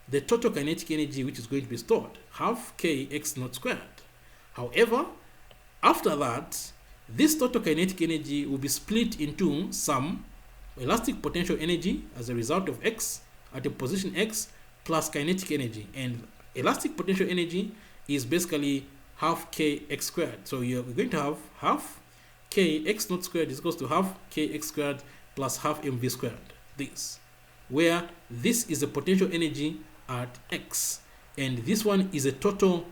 Speaker 1: the total kinetic energy which is going to be stored, half k x naught squared. However, after that, this total kinetic energy will be split into some elastic potential energy as a result of x at a position x plus kinetic energy, and elastic potential energy is basically half k x squared. So you're going to have half k x naught squared is equals to half k x squared plus half mv squared, this, where this is the potential energy at x and this one is a total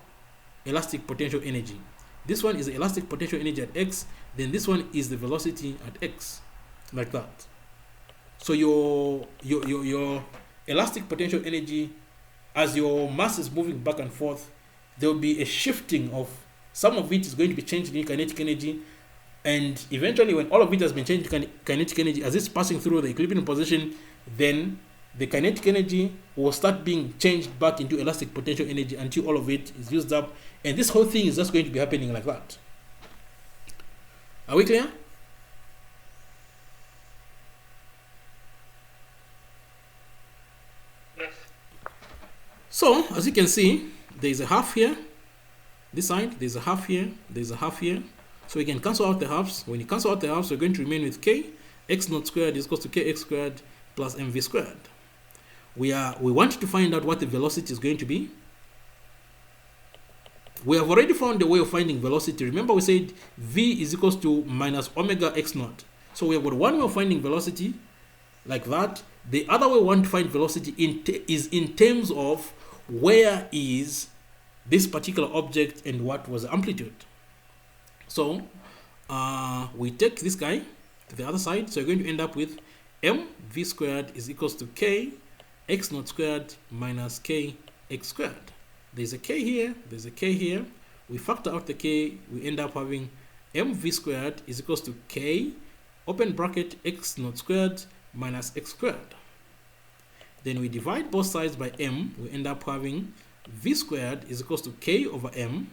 Speaker 1: elastic potential energy. This one is the elastic potential energy at x, then this one is the velocity at x, like that. So your elastic potential energy, as your mass is moving back and forth, there will be a shifting of some of it is going to be changed in kinetic energy, and eventually when all of it has been changed to kinetic energy, as it's passing through the equilibrium position, then the kinetic energy will start being changed back into elastic potential energy until all of it is used up, and this whole thing is just going to be happening like that. Are we clear?
Speaker 3: Yes.
Speaker 1: So as you can see, there is a half here, this side, there's a half here, there's a half here. So we can cancel out the halves. When you cancel out the halves, we're going to remain with k x naught squared is equal to kx squared plus mv squared. We want to find out what the velocity is going to be. We have already found a way of finding velocity. Remember we said v is equals to minus omega x naught. So we have got one way of finding velocity like that. The other way we want to find velocity is in terms of where is this particular object and what was the amplitude. So we take this guy to the other side. So you're going to end up with mv squared is equals to k x naught squared minus k x squared. There's a k here, there's a k here. We factor out the k, we end up having mv squared is equals to k open bracket x naught squared minus x squared. Then we divide both sides by m, we end up having v squared is equals to k over m,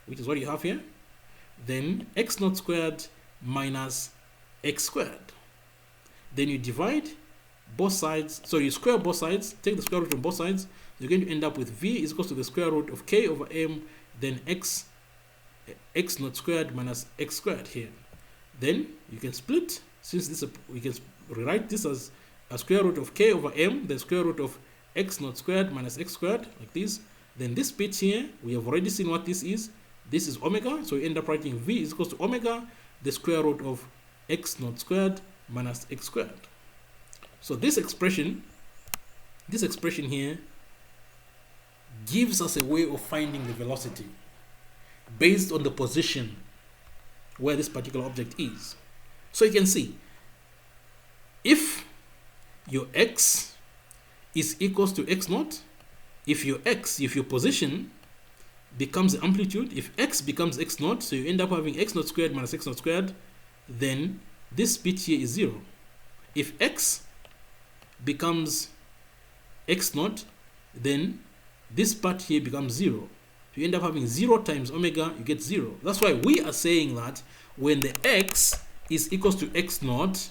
Speaker 1: which is what you have here. Then x naught squared minus x squared. Then you divide both sides, so you square both sides, take the square root of both sides, you're going to end up with v is equals to the square root of k over m, then x naught squared minus x squared here. Then you can split, since this we can rewrite this as a square root of k over m, the square root of x naught squared minus x squared, like this. Then this bit here, we have already seen what this is. This is omega, so you end up writing v is equals to omega, the square root of x naught squared minus x squared. So this expression here gives us a way of finding the velocity based on the position where this particular object is. So you can see, if your x is equals to x naught, if your position becomes the amplitude, if x becomes x naught, so you end up having x naught squared minus x naught squared, then this bit here is 0. If x becomes x naught, then this part here becomes 0. You end up having 0 times omega, you get 0. That's why we are saying that when the x is equals to x naught,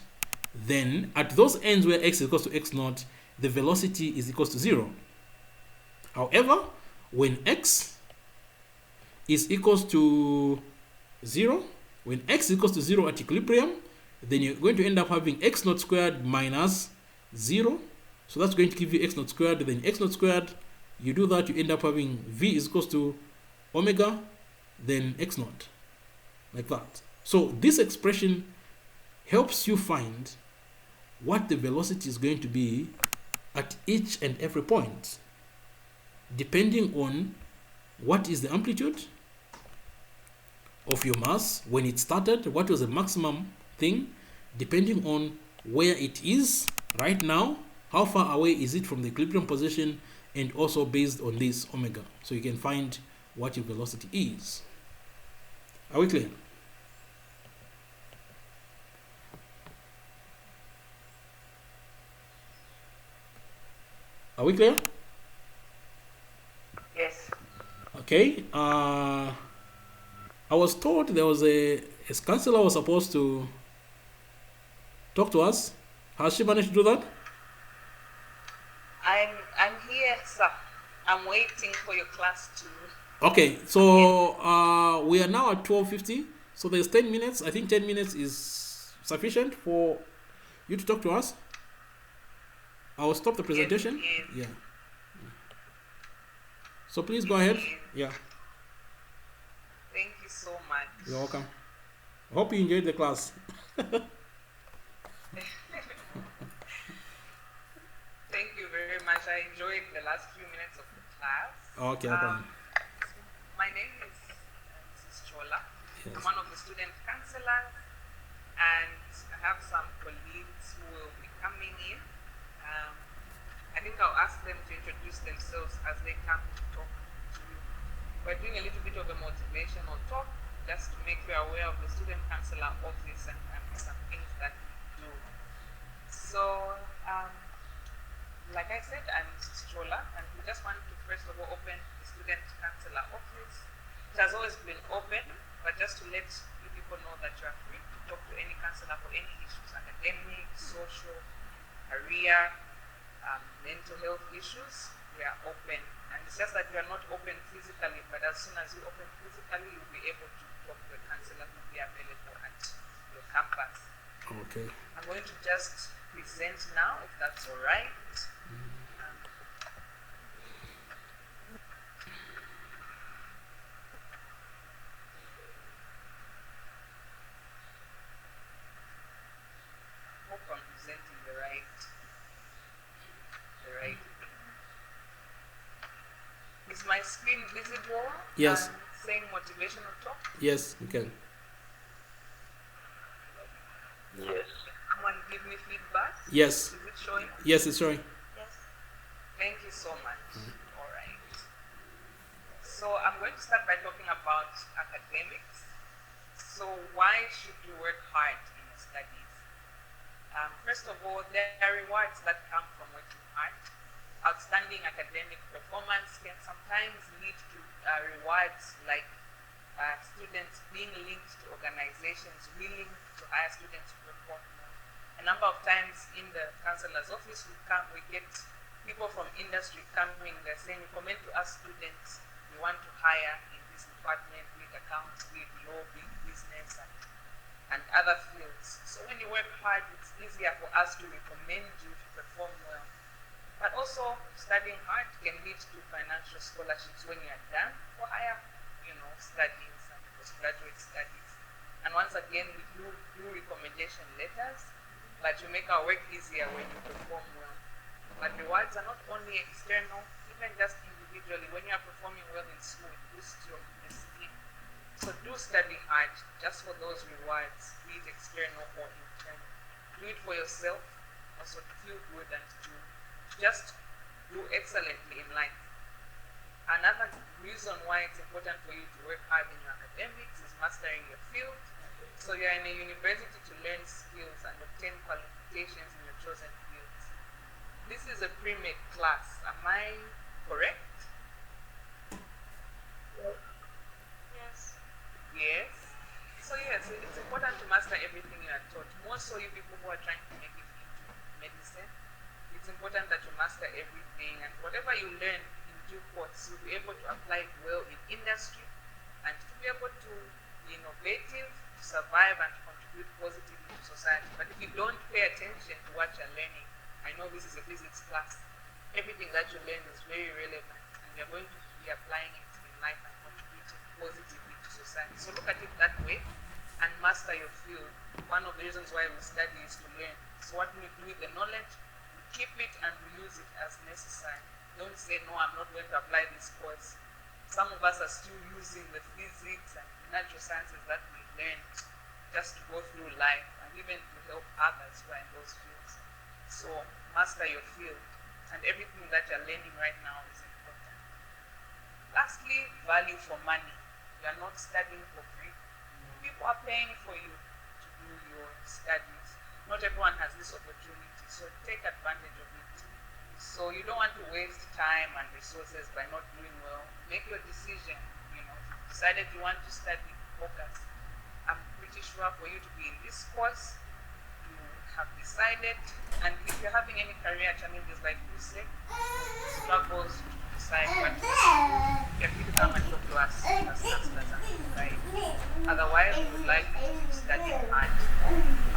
Speaker 1: then at those ends where x is equals to x naught, the velocity is equals to 0. However, when x is equals to 0, when x is equals to 0 at equilibrium, then you're going to end up having x naught squared minus 0. So that's going to give you x naught squared, then x naught squared, you do that, you end up having v is equals to omega, then x naught, like that. So this expression helps you find what the velocity is going to be at each and every point, depending on what is the amplitude of your mass when it started, what was the maximum thing, depending on where it is right now, how far away is it from the equilibrium position, and also based on this omega. So you can find what your velocity is. Are we clear? Are we clear?
Speaker 3: Yes.
Speaker 1: Okay. I was told there was a counselor was supposed to talk to us. Has she managed to do that?
Speaker 2: I'm here, sir. I'm waiting for your class to.
Speaker 1: Okay. So we are now at 12:50. So there's 10 minutes. I think 10 minutes is sufficient for you to talk to us. I will stop the presentation.
Speaker 2: Yes,
Speaker 1: Yeah. So please go
Speaker 2: yes,
Speaker 1: ahead.
Speaker 2: yes.
Speaker 1: Yeah.
Speaker 2: Thank you so much.
Speaker 1: You're welcome. I hope you enjoyed the class.
Speaker 2: Thank you very much. I enjoyed the last few minutes of the class.
Speaker 1: Okay. No problem.
Speaker 2: My name is Mrs. Chola.
Speaker 1: Yes.
Speaker 2: I'm one of the student counselors, and I have some colleagues who will be coming in. I think I'll ask them to introduce themselves as they come to talk to you. We're doing a little bit of a motivational talk just to make you aware of the student counselor office and some things that we do. So, like I said, I'm Mrs. Chola, and we just want to first of all open the student counselor office. It has always been open, but just to let you people know that you are free to talk to any counselor for any issues, academic, social, career, mental health issues. We are open, and it's just that we are not open physically, but as soon as you open physically, you'll be able to talk to a counselor who will be available at your campus.
Speaker 1: Okay.
Speaker 2: I'm going to just present now, if that's all right. Hope I'm presenting the right thing. Is my screen visible?
Speaker 1: Yes.
Speaker 2: Saying motivational talk.
Speaker 1: Yes, you can.
Speaker 3: Yes.
Speaker 2: Someone give me feedback.
Speaker 1: Yes.
Speaker 2: Is it showing?
Speaker 1: Yes, it's showing.
Speaker 2: Yes. Thank you so much. All right. So I'm going to start by talking about academics. So why should you work hard in your studies? First of all, there are rewards that come from working hard. Outstanding academic performance can sometimes lead to rewards like students being linked to organizations willing to hire students to perform more. A number of times in the counselor's office, we get people from industry coming, they're saying, recommend to us students we want to hire in this department, with accounts, with law, with business, and other fields. So when you work hard, it's easier for us to recommend you to perform well. But also, studying hard can lead to financial scholarships when you are done for higher, studies and postgraduate studies. And once again, we do recommendation letters, but you make our work easier when you perform well. But rewards are not only external, even just individually. When you are performing well in school, it boosts your esteem. So do study hard just for those rewards, be it external or internal. Do it for yourself, also to feel good and to just do excellently in life. Another reason why it's important for you to work hard in your academics is mastering your field. So you're in a university to learn skills and obtain qualifications in your chosen fields. This is a pre-med class. Am I correct?
Speaker 3: Yes.
Speaker 2: Yes. So yes, it's important to master everything you are taught. More so you people who are trying to make it into medicine. It's important that you master everything, and whatever you learn in due course, you'll be able to apply it well in industry, and to be able to be innovative, to survive, and to contribute positively to society. But if you don't pay attention to what you're learning, I know this is a physics class, everything that you learn is very relevant, and you're going to be applying it in life and contributing positively to society. So look at it that way and master your field. One of the reasons why we study is to learn. So what we do with the knowledge, keep it and we use it as necessary. Don't say, no, I'm not going to apply this course. Some of us are still using the physics and natural sciences that we learned just to go through life and even to help others who are in those fields. So master your field, and everything that you're learning right now is important. Lastly, value for money. You are not studying for free. who are paying for you to do your studies. Not everyone has this opportunity, so take advantage of it. So you don't want to waste time and resources by not doing well. Make your decision. Decided you want to study, focus. I'm pretty sure for you to be in this course, you have decided. And if you're having any career challenges like you said, struggles to decide what to do, you can really come and talk to us as counselors and decide. Otherwise, we would like you to study hard.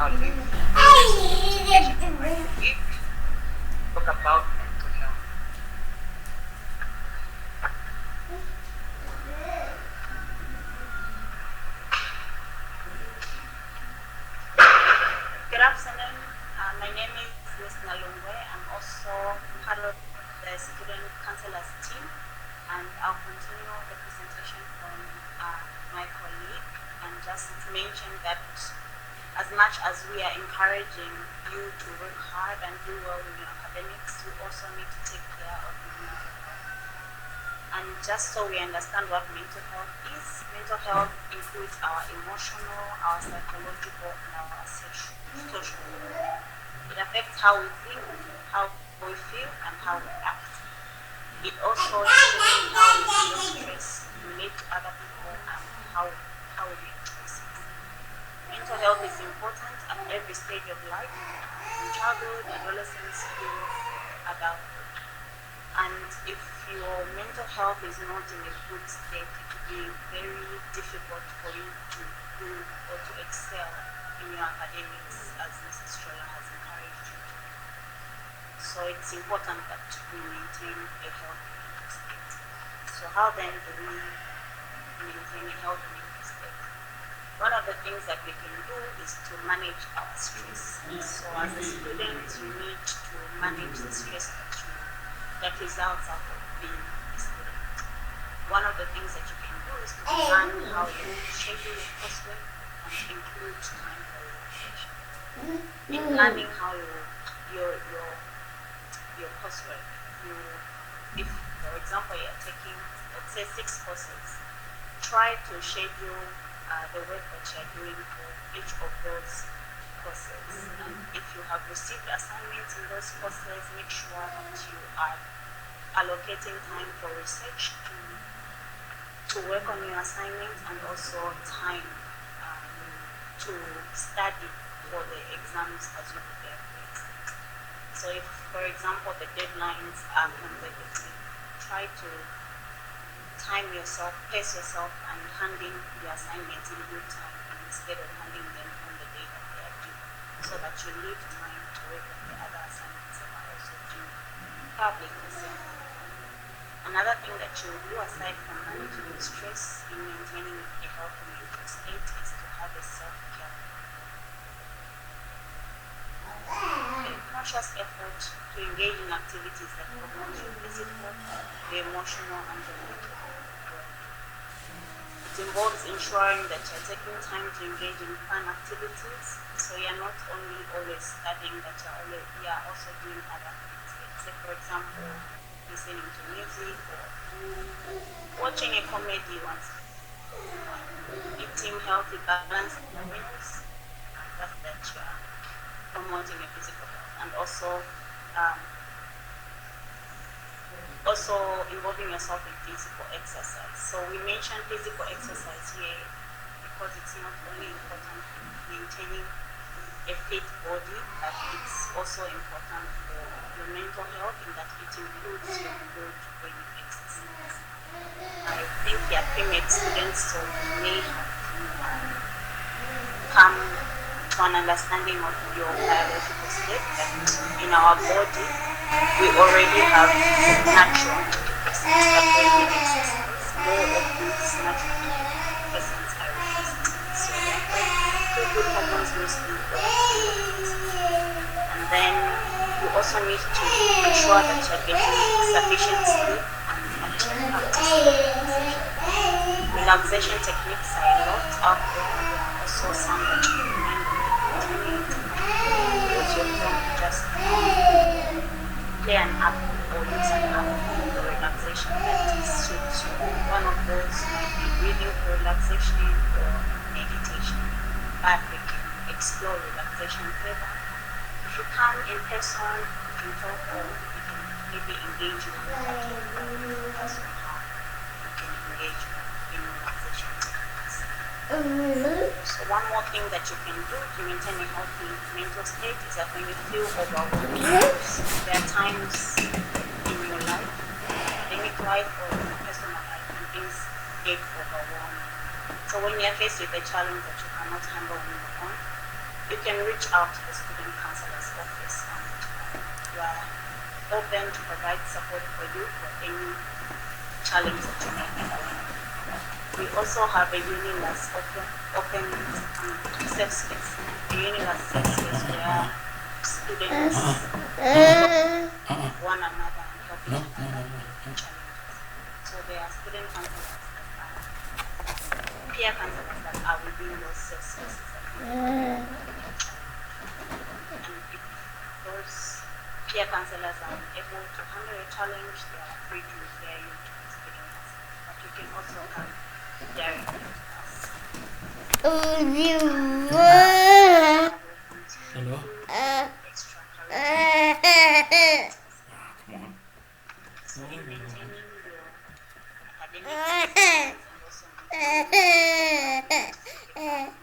Speaker 2: I'll leave this presentation to my colleague. Talk about mental health.
Speaker 4: Good afternoon. My name is Ms. Nalungwe. I'm also part of the student counselors team, and I'll continue the presentation from my colleague and just mention that as much as we are encouraging you to work hard and do well in your academics, you also need to take care of your mental health. And just so we understand what mental health is, mental health includes our emotional, our psychological, and our social. It affects how we think, how we feel, and how we act. It also determines how we handle stress, relate to other people, and how we make choices. Mental health is important at every stage of life, from childhood, adolescence, youth, adulthood. And if your mental health is not in a good state, it will be very difficult for you to do or to excel in your academics, as Mrs. Stroller has encouraged you to do. So it's important that we maintain a healthy mental state. So how then do we maintain a healthy mental state? One of the things that we can do is to manage our stress. So as a student, you need to manage the stress that results out of being a student. One of the things that you can do is to plan how you schedule your coursework and include time for relaxation. In planning how your coursework, if for example you're taking, let's say, 6 courses, try to schedule the work that you're doing for each of those courses. And if you have received assignments in those courses, make sure that you are allocating time for research to work on your assignments, and also time to study for the exams as you prepare for exams. So if, for example, the deadlines are consecutive, try to time yourself, pace yourself, and hand in the assignments in good time instead of handing them on the day that they are due, so that you leave time to work on the other assignments that are also due probably the same time. Another thing that you do aside from managing your stress in maintaining a healthy mental state is to have a self-care. A conscious effort to engage in activities that promote your physical, the emotional, and the mental well-being. It involves ensuring that you're taking time to engage in fun activities, so you're not only always studying, but you're also doing other things. Let's say, for example, listening to music or watching a comedy once, eating healthy, balanced meals, that's that you are promoting your physical health, and also involving yourself in physical exercise. So we mentioned physical exercise here because it's not only important in maintaining a fit body, but it's also important for your mental health in that it includes your mood when you exercise. I think your PMPH students so may have come to an understanding of your biological state, that in our body we already have natural antidepressants, but when we exercise, more of these natural antidepressants are released. So therefore, two good hormones mostly. And then you also need to ensure that you're getting sufficient sleep and relaxation techniques are a lot out there. There are also some that you can find on the internet. Use your phone to just play an app or use an app for relaxation that suits you. One of those might be breathing for relaxation or meditation, but we can explore relaxation further. If you come in person, you can talk, or you can maybe engage with the person how you can engage in relaxation techniques. So one more thing that you can do to maintain a healthy mental state is that when you feel overwhelmed, there are times in your life, academic life or in your personal life, when things get overwhelming. So when you're faced with a challenge that you cannot handle on your own, you can reach out to the student counselor's office, and we are open to provide support for you for any challenge that you may be going through. We also have a UNILUS open safe space. A UNILUS safe space where students help one another and help each other with challenges. So there are student counselors that are peer counselors that are within those safe spaces that can help you. And if those peer counselors are able to handle a challenge, they are free to refer you to the student counselor. But you can also come directly to us.
Speaker 1: Hello?
Speaker 4: Extra curricular.
Speaker 1: Come on.
Speaker 4: So in maintaining your academic excellence and also maintaining your